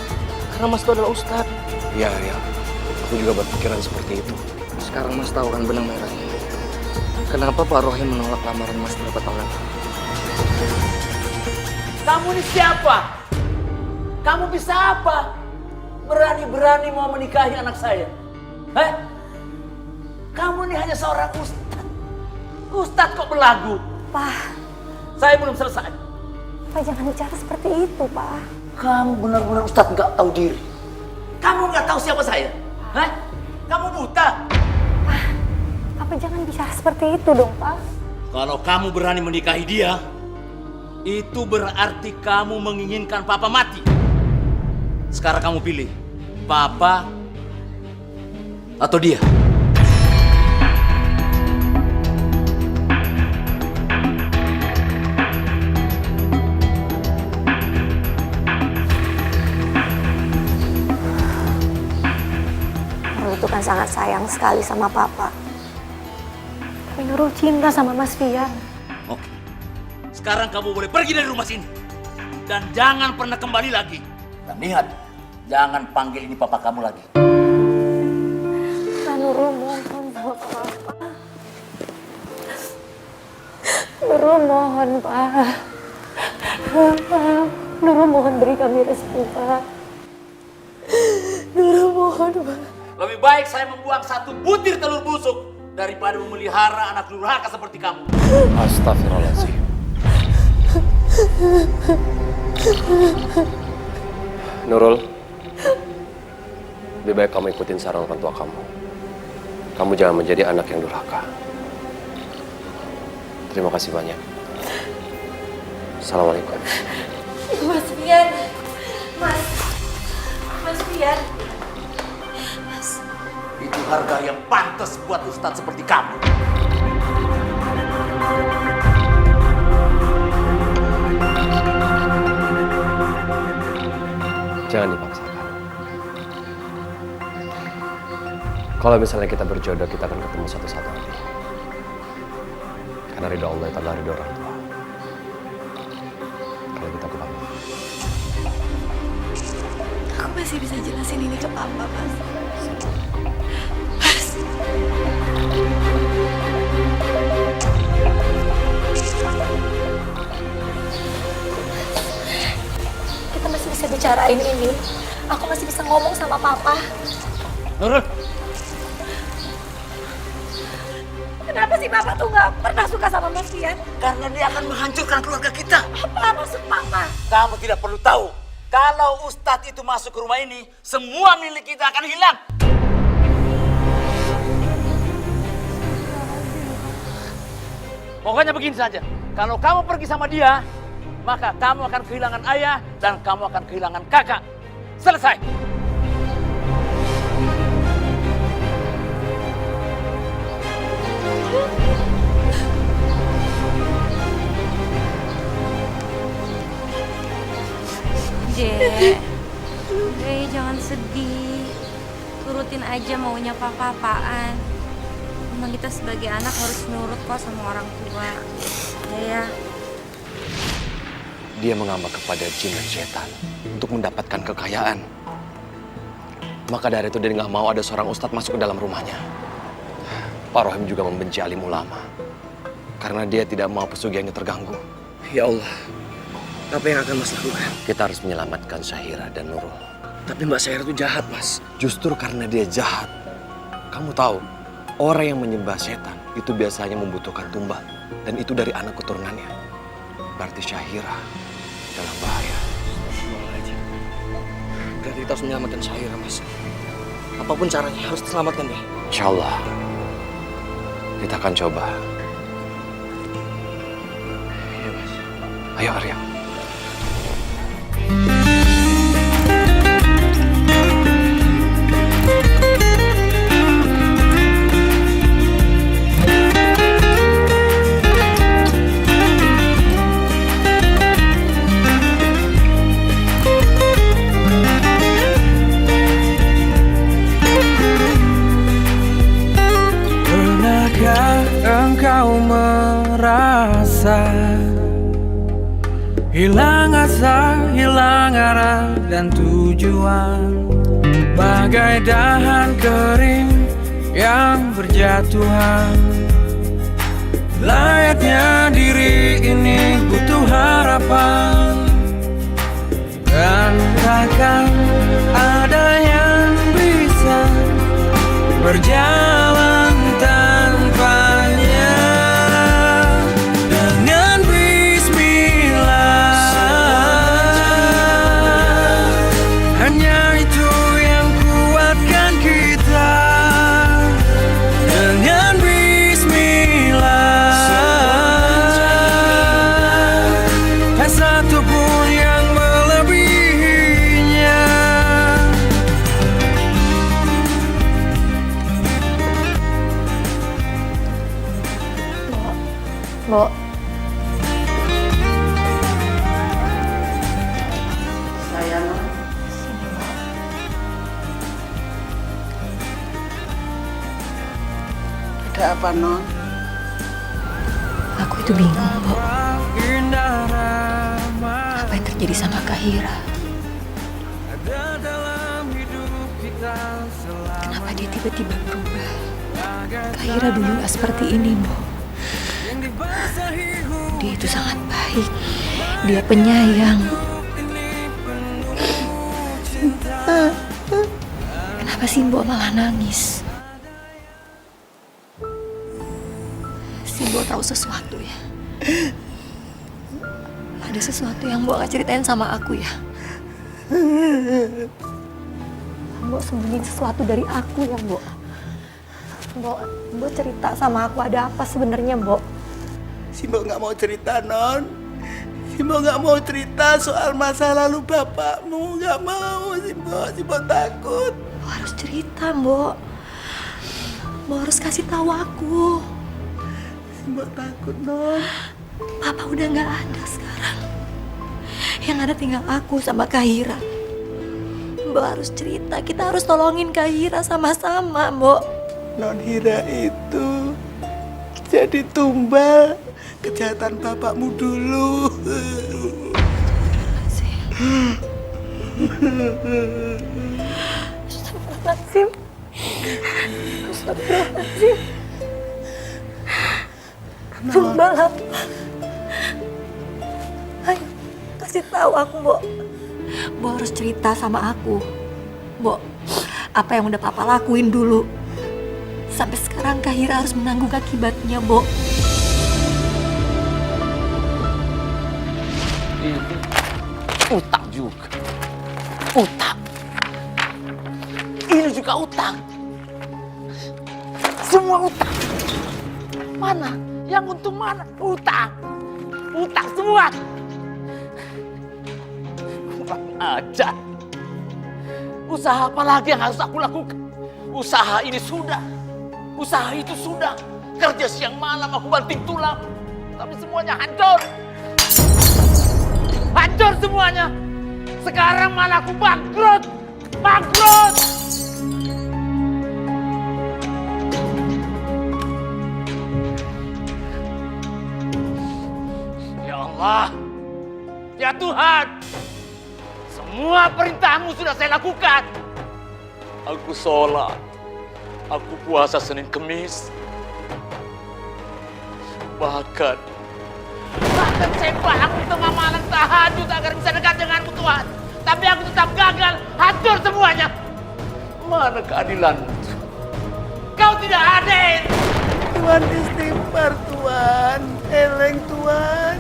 karena Mas itu adalah Ustadz. Iya Arya, aku juga berpikiran seperti itu. Sekarang Mas tahu kan benang merahnya. Kenapa Pak Rohim menolak lamaran Mas berapa tahun lalu? Kamu ini siapa? Kamu bisa apa? Berani-berani mau menikahi anak saya? Hah? Kamu ini hanya seorang ustadz. Ustadz kok berlagu? Pak, Saya belum selesai. Pak jangan bicara seperti itu, Pak. Kamu benar-benar ustadz nggak tahu diri. Kamu nggak tahu siapa saya? Hah? Kamu buta? Pak jangan bicara seperti itu dong, Pak. Kalau kamu berani menikahi dia, itu berarti kamu menginginkan Papa mati. Sekarang kamu pilih, Papa atau dia. Nurul itu kan sangat sayang sekali sama Papa. Tapi Nurul cinta sama Mas Fian. Oke. Sekarang kamu boleh pergi dari rumah sini. Dan jangan pernah kembali lagi. Dan lihat, jangan panggil ini papa kamu lagi. Pak Nurul mohon sama Papa. Nurul mohon, Pak. Nurul mohon beri kami restu, Pak. Nurul mohon, Pak. Lebih baik saya membuang satu butir telur busuk daripada memelihara anak durhaka seperti kamu. Astagfirullahaladzim. Nurul, lebih baik kamu ikutin saran orang tua kamu. Kamu jangan menjadi anak yang durhaka. Terima kasih banyak. Assalamualaikum. Mas Fian. Mas Fian. Itu harga yang pantas buat ustadz seperti kamu. Jangan dipaksakan. Kalau misalnya kita berjodoh, kita akan ketemu satu saat nanti. Karena ridho Allah itu adalah ridho orang tua. Kalau kita pamit. Aku masih bisa jelasin ini ke Papa, Mas. Kita masih bisa bicarain ini. Aku masih bisa ngomong sama Papa. Nurul. Kenapa sih Papa tuh nggak pernah suka sama Mas Fian? Karena dia akan menghancurkan keluarga kita. Apa maksud Papa? Kamu tidak perlu tahu. Kalau ustadz itu masuk ke rumah ini, semua milik kita akan hilang. Pokoknya begini saja. Kalau kamu pergi sama dia, maka kamu akan kehilangan ayah dan kamu akan kehilangan kakak. Selesai. Dek, udah ya jangan sedih. Turutin aja maunya papa apaan. Memang kita sebagai anak harus nurut kok sama orang tua. Ya. Dia mengamak kepada jin dan setan untuk mendapatkan kekayaan. Maka dari itu dia nggak mau ada seorang ustadz masuk ke dalam rumahnya. Pak Rohim juga membenci alim ulama. Karena dia tidak mau pesugihannya terganggu. Ya Allah, apa yang akan Mas lakukan? Kita harus menyelamatkan Syahira dan Nurul. Tapi Mbak Syahira itu jahat, Mas. Justru karena dia jahat. Kamu tahu, orang yang menyembah setan itu biasanya membutuhkan tumbal. Dan itu dari anak keturunannya. Berarti Syahira dalam bahaya. Berarti kita harus menyelamatkan Syahira, Mas. Apapun caranya, harus diselamatkan dia. Insya Allah, kita akan coba. Iya, Mas. Ayo Arya. Pernahkah engkau merasa hilang asa, hilang arah dan tujuan, bagai dahan kering yang berjatuhan? Layaknya diri ini butuh harapan, dan takkan ada yang bisa berjalan tanpanya. Dengan bismillah, hanya itu yang kuatkan kita. Dengan bismillah, tak satu pun yang melebihinya. Bo, Sayang, ada apa, Non? aku itu bingung, Bo. Apa yang terjadi sama Kahira? Kenapa dia tiba-tiba berubah? Kahira dulu gak seperti ini, Bo. Dia itu sangat baik. Dia penyayang. Kenapa sih Mbok malah nangis? Si Mbok tahu sesuatu ya? Ada sesuatu yang Mbok gak ceritain sama aku ya? Mbok sembunyiin sesuatu dari aku ya, Mbok. Mbok cerita sama aku ada apa sebenarnya, Mbok? Si Mbok nggak mau cerita, Non. Si Mbok nggak mau cerita soal masa lalu bapakmu. Nggak mau, si Mbok takut. Mbok harus cerita, Mbok. Mbok harus kasih tahu aku. Si Mbok takut, Non. Papa udah nggak ada sekarang. Yang ada tinggal aku sama Kahira. Mbok harus cerita, kita harus tolongin Kahira sama-sama, Mbok. Non Hira itu jadi tumbal kejahatan bapakmu dulu. Astagfirullahaladzim. Astagfirullahaladzim. Tumbal apa? Ayo, kasih tahu aku, Mbok. Mbok harus cerita sama aku. Mbok, apa yang udah Papa lakuin dulu. Sampai sekarang Kahira harus menanggung akibatnya, Mbok. Ini utang juga. Utang. Ini juga utang. Semua utang. Mana? Yang untung mana? Utang. Utang semua. Kurang ajar. Usaha apa lagi yang harus aku lakukan? Usaha ini sudah. Usaha itu sudah. Kerja siang malam aku banting tulang. Tapi semuanya hancur. Hancur semuanya. Sekarang malah aku bangkrut. Bangkrut. Ya Allah. Ya Tuhan. Semua perintahmu sudah saya lakukan. Aku sholat. Aku puasa Senin Kemis. Bahkan saya bangun tengah malam tahajud agar bisa dekat denganmu Tuhan. Tapi aku tetap gagal, hancur semuanya. Mana keadilanmu? Kau tidak adil. Tuhan istighfar, Tuhan. Eleng, Tuhan.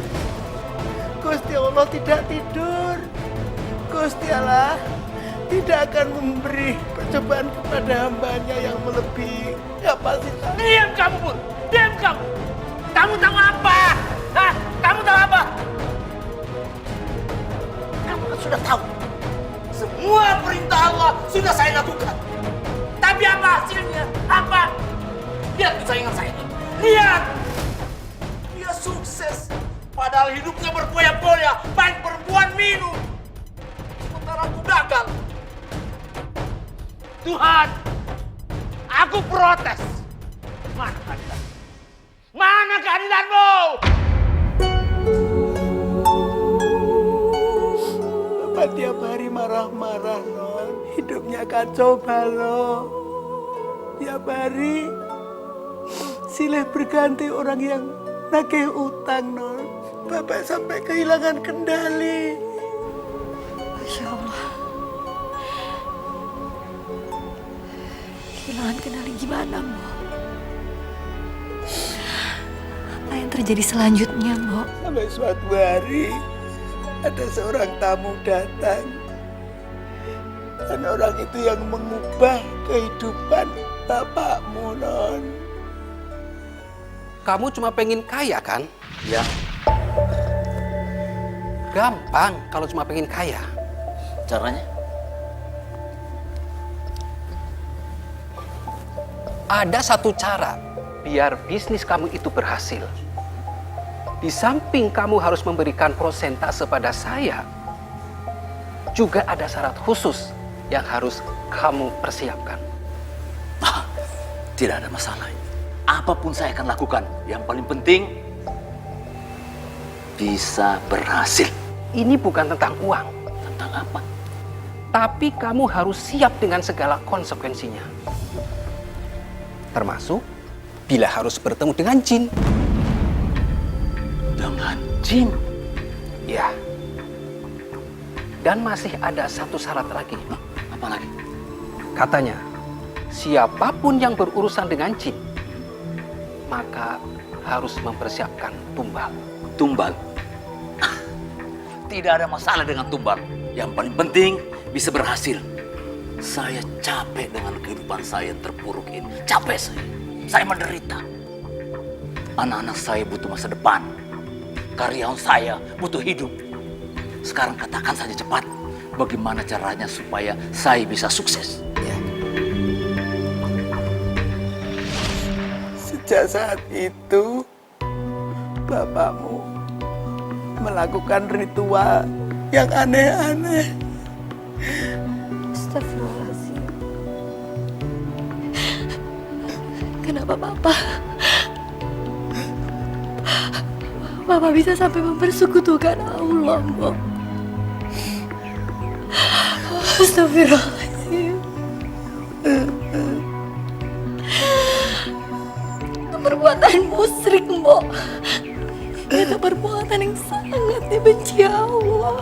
Gusti Allah tidak tidur. Gusti Allah tidak akan memberi percobaan kepada hambanya yang melebihi kapasitas. Diam kamu, Pur. Diam kamu. Kamu tahu apa? Hah? Kamu tahu apa? Kamu kan sudah tahu. Semua perintah Allah sudah saya lakukan. Tapi apa hasilnya? Apa? Lihat saingan saya. Lihat. Dia sukses. Padahal hidupnya berpoya-poya. Baik perempuan minum. Sementara aku gagal. Tuhan, aku protes. Mana keadilan? Mana keadilanmu? Bapak tiap hari marah-marah, Non. Hidupnya kacau balau. Tiap hari silih berganti orang yang nagih utang, Non. Bapak sampai kehilangan kendali. Masya Allah. Kehilangan kendali gimana, Mbok? Apa yang terjadi selanjutnya, Mbok? Sampai suatu hari ada seorang tamu datang. Dan orang itu yang mengubah kehidupan bapakmu, Non. Kamu cuma pengen kaya, kan? Ya. Gampang kalau cuma pengen kaya. Caranya? Ada satu cara biar bisnis kamu itu berhasil. Di samping kamu harus memberikan persentase pada saya, juga ada syarat khusus yang harus kamu persiapkan. Tidak ada masalah. Apapun saya akan lakukan. Yang paling penting bisa berhasil. Ini bukan tentang uang. Tentang apa? Tapi kamu harus siap dengan segala konsekuensinya. Termasuk bila harus bertemu dengan jin. Dengan jin? Ya. Dan masih ada satu syarat lagi. Apa lagi? Katanya, siapapun yang berurusan dengan jin, maka harus mempersiapkan tumbal. Tumbal? Tidak ada masalah dengan tumbal. Yang paling penting bisa berhasil. Saya capek dengan kehidupan saya yang terpuruk ini. Capek saya. Saya menderita. Anak-anak saya butuh masa depan. Karyawan saya butuh hidup. Sekarang katakan saja cepat, bagaimana caranya supaya saya bisa sukses? Sejak saat itu, bapakmu melakukan ritual yang aneh-aneh. Astagfirullahaladzim. Kenapa Papa bisa sampai mempersekutukan Allah, Mbok? Astagfirullahaladzim. Itu perbuatan musyrik, Mbok. Itu perbuatan yang sangat dibenci Allah.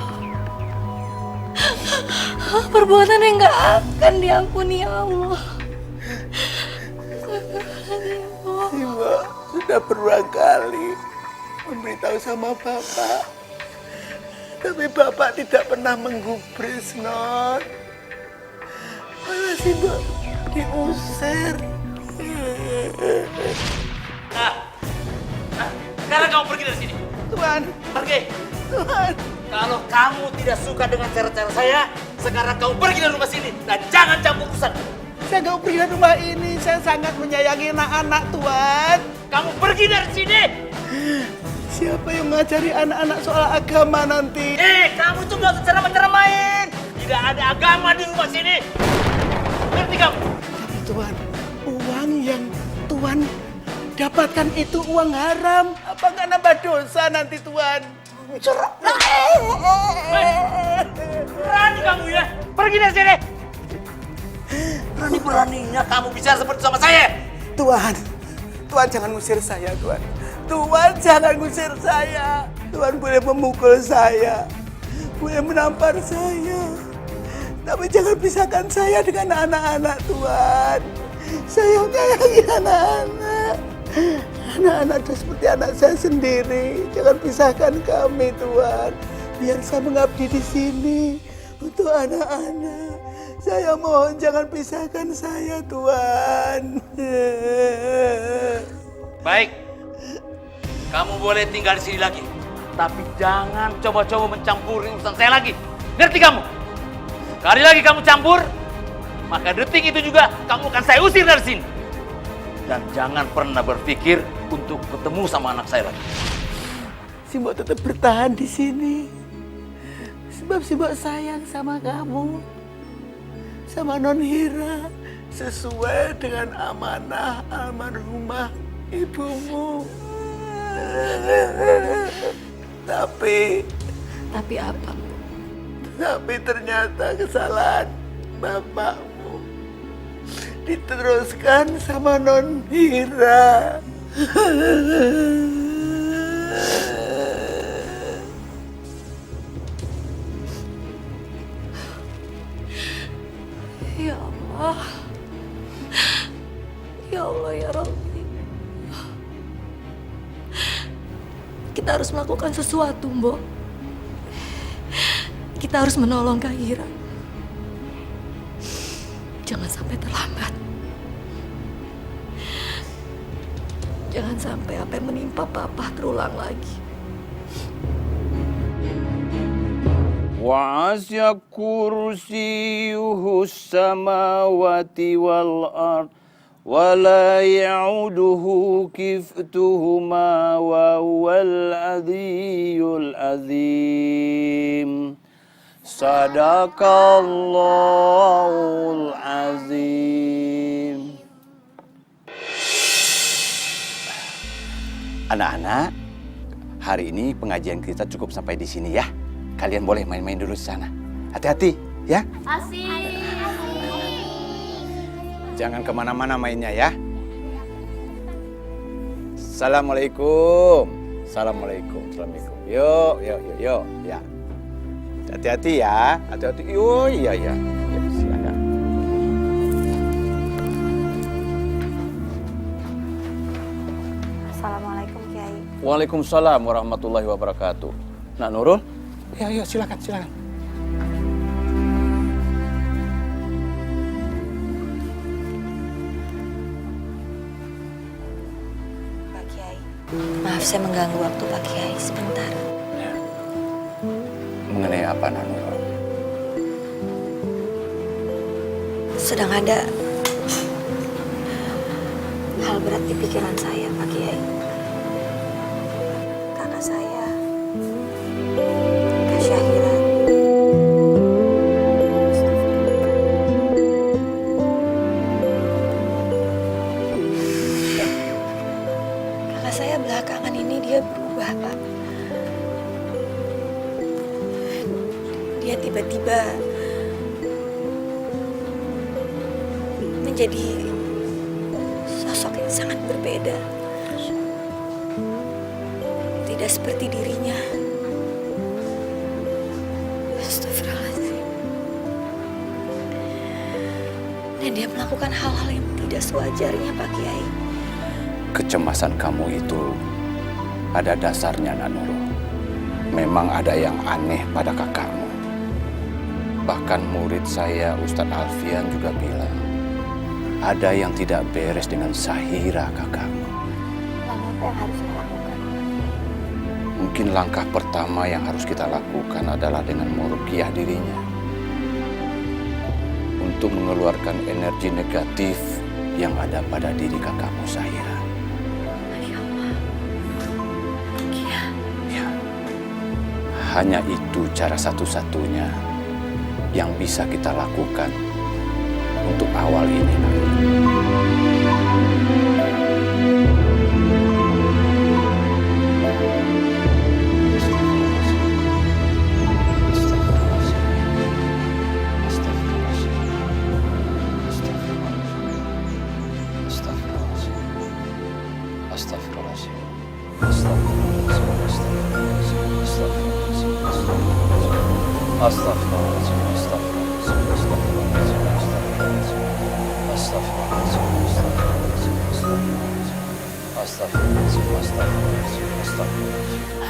Perbuatan yang gak akan diampuni Allah. Ibu sudah berulang kali memberitahu sama Bapak. Tapi Bapak tidak pernah menggubris, Non. Malah si Mbak diusir. Sekarang kamu pergi dari sini. Tuan. Pergi. Tuan. Kalau kamu tidak suka dengan cara-cara saya, sekarang kamu pergi dari rumah sini dan jangan campur urusan. Saya nggak pergi dari rumah ini. Saya sangat menyayangi anak-anak, Tuan. Kamu pergi dari sini. Siapa yang mengajari anak-anak soal agama nanti? Kamu tuh nggak usah ceramah-ceramahin. Tidak ada agama di rumah sini. Ngerti kamu? Tapi Tuan, uang yang Tuan dapatkan itu uang haram. Apa nggak nambah dosa nanti, Tuan? Berani kamu ya? Pergi dari sini. Berani-beraninya kamu bicara seperti sama saya. Tuan jangan ngusir saya, Tuan. Tuan jangan ngusir saya. Tuan boleh memukul saya, boleh menampar saya, tapi jangan pisahkan saya dengan anak-anak, Tuan. Saya menyayangi anak-anak. Anak-anak itu seperti anak saya sendiri. Jangan pisahkan kami, Tuan. Biar saya mengabdi di sini untuk anak-anak. Saya mohon jangan pisahkan saya, Tuan. Baik. Kamu boleh tinggal di sini lagi. Tapi jangan coba-coba mencampuri urusan saya lagi. Ngerti kamu? Kali lagi kamu campur, maka detik itu juga kamu akan saya usir dari sini. Dan jangan pernah berpikir untuk ketemu sama anak saya lagi. Si Mbok tetap bertahan di sini. Sebab si Mbok sayang sama kamu. Sama Non Hira. Sesuai dengan amanah almarhumah ibumu. Tapi apa? Tapi ternyata kesalahan bapakmu diteruskan sama Non Hira. Ya Allah. Ya Allah, ya Rabbi. Kita harus melakukan sesuatu, Mbok. Kita harus menolong Kahira. Jangan sampai terlambat. Jangan sampai apa yang menimpa Papa terulang lagi. وَعَسْيَ كُرْسِيُّهُ السَّمَاوَاتِ وَالْأَرْضِ وَلَا يَعُودُهُ حِفْظُهُمَا وَهُوَ الْعَلِيُّ الْعَظِيمُ. Sadaqallahul azim. Anak-anak, hari ini pengajian kita cukup sampai di sini ya. Kalian boleh main-main dulu di sana. Hati-hati ya. Asik. Jangan kemana-mana mainnya ya. Assalamualaikum. Assalamualaikum. Assalamualaikum. Yuk. Ya. Hati-hati ya. Hati-hati. Yuk, iya. Ya, silakan. Assalamualaikum, Kiai. Waalaikumsalam warahmatullahi wabarakatuh. Nak Nurul? Ya, silakan. Maaf saya mengganggu waktu Pak Kiai sebentar. Mengenai apa, Nanuro? Sedang ada hal berat di pikiran saya, Pak Kiai. Kakak saya, Kak Syahira. Kakak saya belakangan ini dia berubah, Pak. Dia tiba-tiba menjadi sosok yang sangat berbeda. Tidak seperti dirinya. Astagfirullahaladzim. Dan dia melakukan hal-hal yang tidak sewajarnya, Pak Kiai. Kecemasan kamu itu ada dasarnya, Nanuro. Memang ada yang aneh pada kakakmu. Bahkan murid saya, Ustadz Alfian juga bilang, ada yang tidak beres dengan Syahira kakakmu. Lalu apa yang harus saya lakukan? Mungkin langkah pertama yang harus kita lakukan adalah dengan meruqyah dirinya. Untuk mengeluarkan energi negatif yang ada pada diri kakakmu Syahira. Masya Allah. Ruqyah. Ya. Hanya itu cara satu-satunya yang bisa kita lakukan untuk awal ini.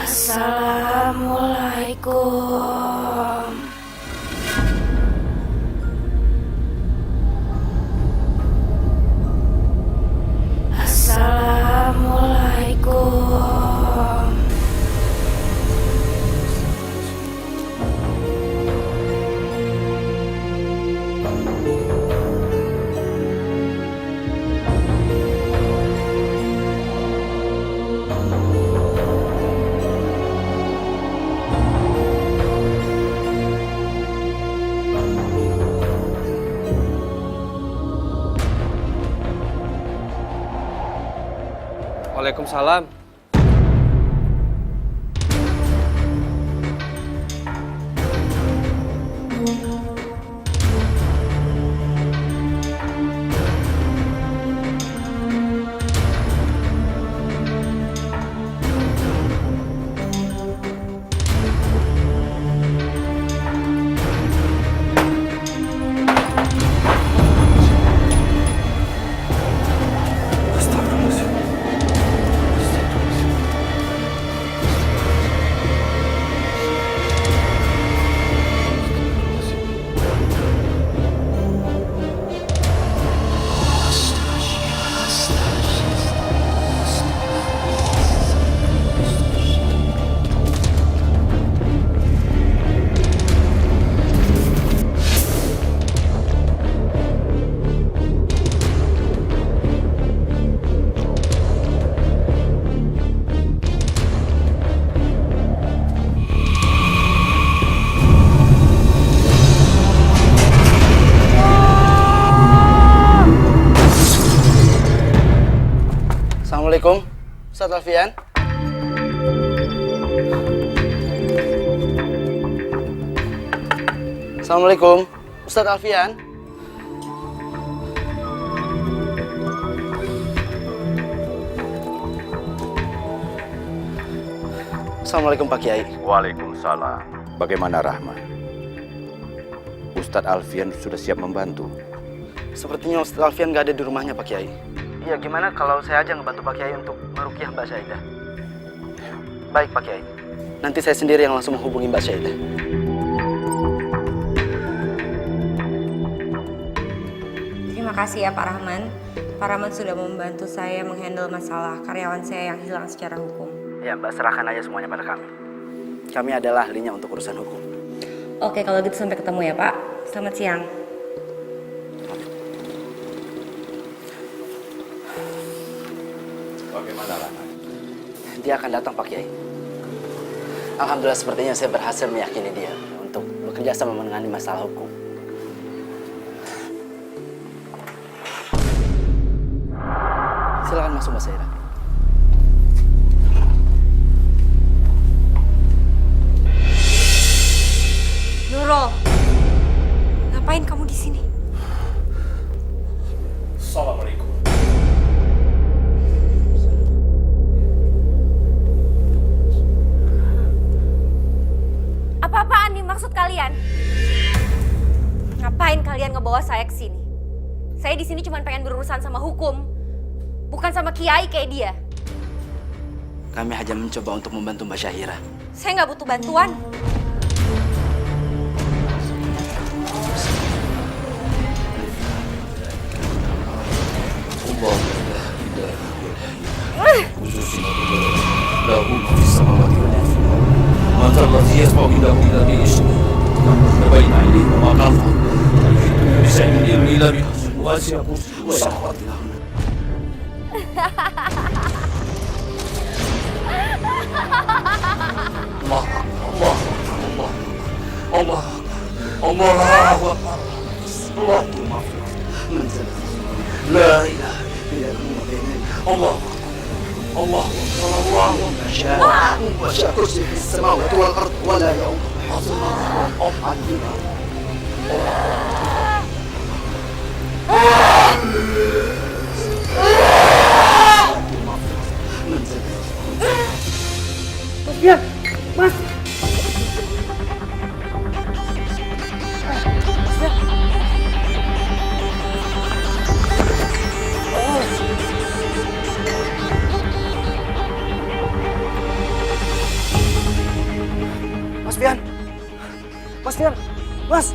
Assalamualaikum. Assalamualaikum. Waalaikumsalam. Assalamualaikum, Ustadz Alfian. Assalamualaikum, Ustadz Alfian. Assalamualaikum Pak Kiai. Waalaikumsalam. Bagaimana Rahman? Ustadz Alfian sudah siap membantu. Sepertinya Ustadz Alfian nggak ada di rumahnya Pak Kiai. Iya, gimana kalau saya aja ngebantu Pak Kiai untuk meruqyah Mbak Syaidah? Baik Pak Kiai. Nanti saya sendiri yang langsung menghubungi Mbak Syaidah. Terima kasih ya Pak Rahman. Pak Rahman sudah membantu saya menghandle masalah karyawan saya yang hilang secara hukum. Ya Mbak, serahkan aja semuanya pada kami. Kami adalah ahlinya untuk urusan hukum. Oke, kalau gitu sampai ketemu ya Pak. Selamat siang. Bagaimana Rana? Dia akan datang Pak Kiai. Alhamdulillah sepertinya saya berhasil meyakini dia untuk bekerja sama menangani masalah hukum. Silakan masuk Mbak Saira. Nurul, ngapain kamu di sini? Assalamualaikum. Apa-apaan nih maksud kalian? Ngapain kalian ngebawa saya ke sini? Saya di sini cuma pengen berurusan sama hukum, bukan sama kiai kayak dia. Kami hanya mencoba untuk membantu Mbak Syahira. Saya nggak butuh bantuan. Sofian, Mas. Mas Fian. Mas Fian. Mas.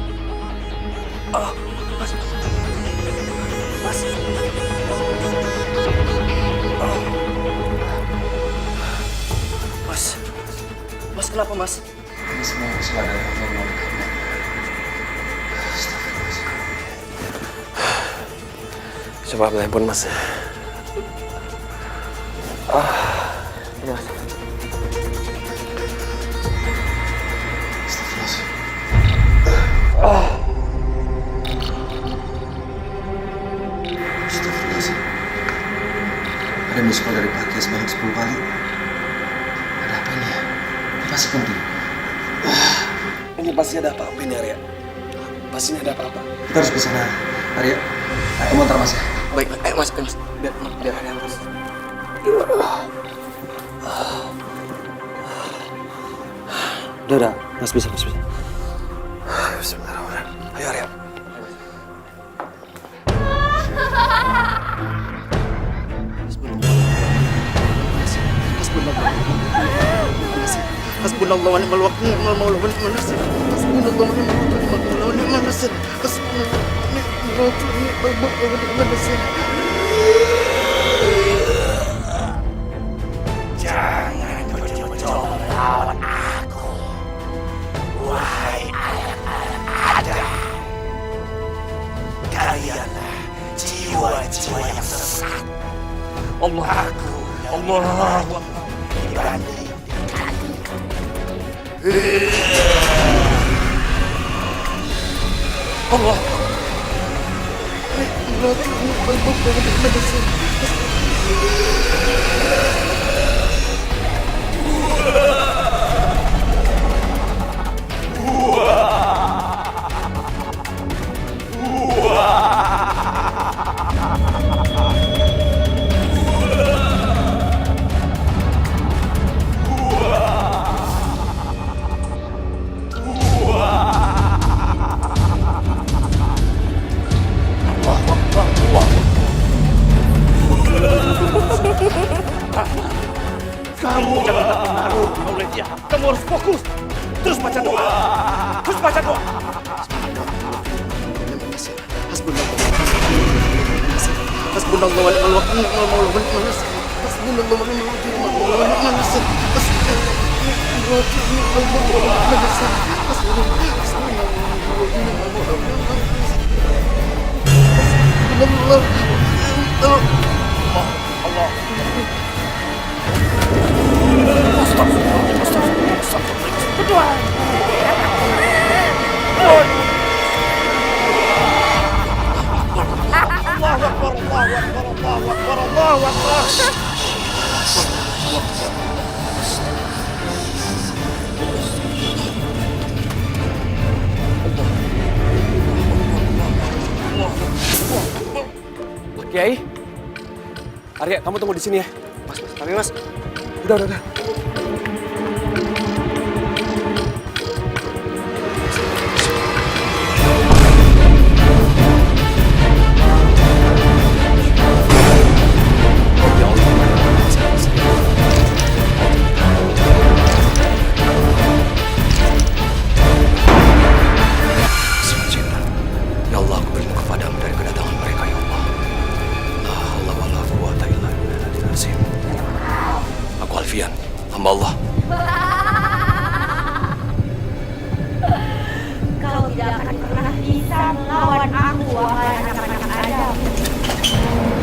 Oh, Mas. Mas. Oh. Mas. Mas kenapa, Mas? Ini semua kesalahan Allah. Coba ambil handphone, Mas. Ini Mas. Ada miss call dari Pak Kiai sebanyak 10 kali. Ada apa ini ya? Ini pasti penting. Ini pasti ada apa-apa ini, Arya. Pasti ini ada apa-apa. Kita harus ke sana, Arya. Kamu antar Mas ya. Baik, ayo Mas, Mas. Biar ada Mas. Udah, Mas bisa. Bismillahirrahmanirrahim. Ayo, Arya. Hasbunallah wa ni'mal wakil, ni'mal maula wa ni'mal nasir. Hasbunallah wa ni'mal wakil, ni'mal maula wa ni'mal nasir. Hasbunallah wa ni'mal wakil, ni'mal maula wa ni'mal nasir. Jangan mencoba melawan aku, wahai anak-anak Adam. Kalianlah jiwa-jiwa yang sesat. Allahu dibanding Allah. Ni'mal wakil, ni'mal maula wa ni'mal nasir. Kamu jangan terpengaruh oleh dia. Kamu harus fokus. Terus baca doa. Hasbunallah wa ni'mal wakil, ni'mal maula wa ni'mal nasir. Kiai, Arya, kamu tunggu di sini ya. Mas, tapi mas, udah. Ya Allah, aku berlindung kepadamu dari kedatangan mereka, ya Allah. La haula wala quwata illa billahil azim. Aku Alfian, hamba Allah. Kau tidak akan pernah bisa melawan aku, wahai anak-anak Adam.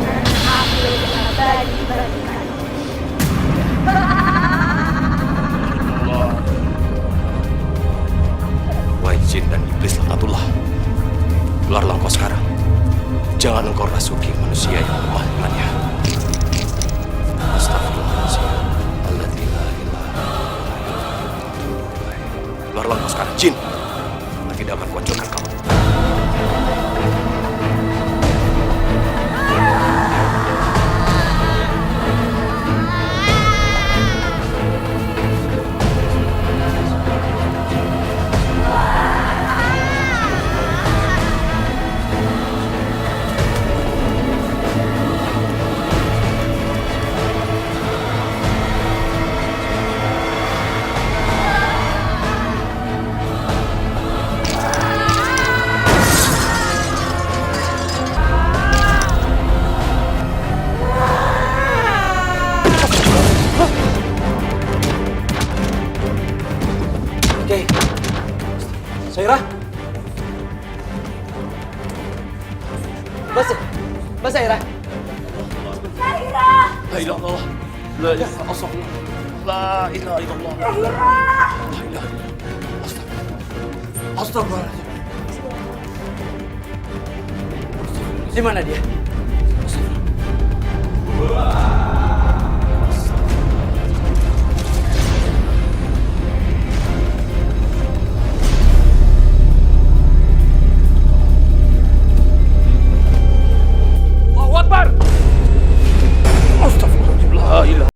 Karena aku lebih abadi bagi kalian. Wahai jin dan iblis laknatullah, keluarlah engkau sekarang. Jangan engkau rasuki manusia yang lemah imannya. Astagfirullahaladzim. Alladzi la ilaha illa huwa. Keluarlah engkau sekarang, jin. Lagi tidak akan kuhancurkan kamu. Oke, Saira, Mas Saira. Zahira! La ilaha illallah. La ilaha astagfirullah. La ilaha illallah. Zahira! La ilaha astagfirullahaladzim. Di mana dia? Allahu Akbar. Astagfirullahaladzim. La ilaha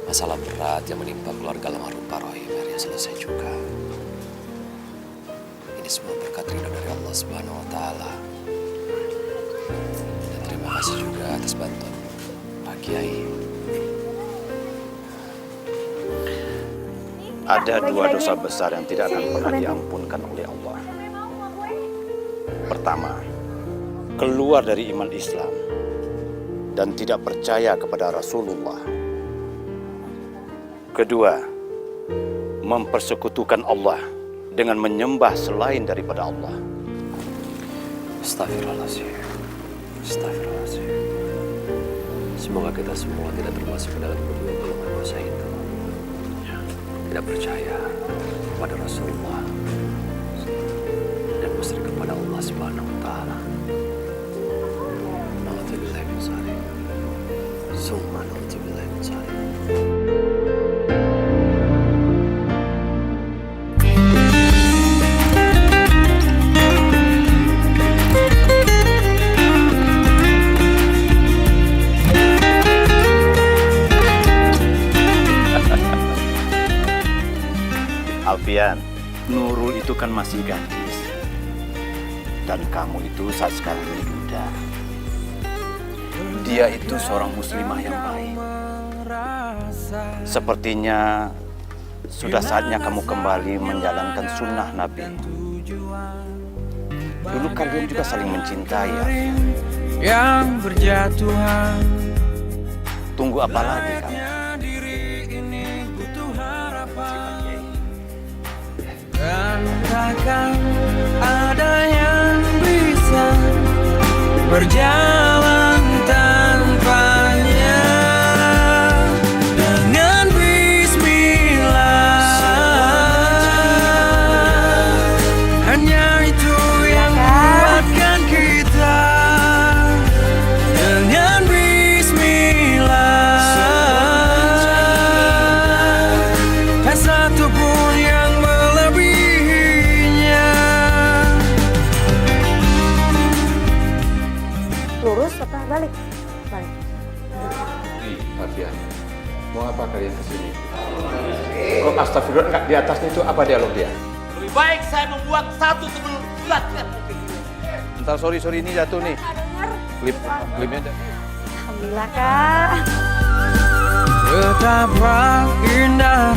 Masalah berat yang menimpa keluarga almarhum Pak Rohim akhirnya selesai juga. Ini semua berkat ridho dari Allah Subhanahu wa Ta'ala. Dan terima kasih juga atas bantuan Pak Kiai. Ada dua dosa besar yang tidak akan pernah diampunkan oleh Allah. Pertama, keluar dari iman Islam dan tidak percaya kepada Rasulullah. Kedua, mempersekutukan Allah dengan menyembah selain daripada Allah. Astagfirullahaladzim. Astagfirullahaladzim. Semoga kita semua tidak termasuk ke dalam kedua golongan dosa itu. Tidak percaya kepada Rasulullah dan musyrik kepada Allah Subhanahu wa Ta'ala. Na'udzubillahi min dzalik. Summa na'udzubillahi min dzalik. Alfian, Nurul itu kan masih gadis. Dan kamu itu saat sekarang ini duda. Dia itu seorang muslimah yang baik. Sepertinya sudah saatnya kamu kembali menjalankan sunnah Nabi. Dulu kalian juga saling mencintai, Alfian. Yang berjatuhan. Tunggu apa lagi kamu? Dan takkan ada yang bisa berjalan tanpanya. Dengan bismillah, hanya itu yang kuatkan kita. Dengan bismillah, tak satu pun yang Lurus apa balik? Balik. Alfian, mau apa kalian kesini? Kok astagfirullah enggak di atasnya itu apa dialog dia? Lebih baik saya membuang satu sebelum bulat. Bentar, sorry ini jatuh nih. Klipnya jatuh. Alhamdulillah, Kak. Betapa indah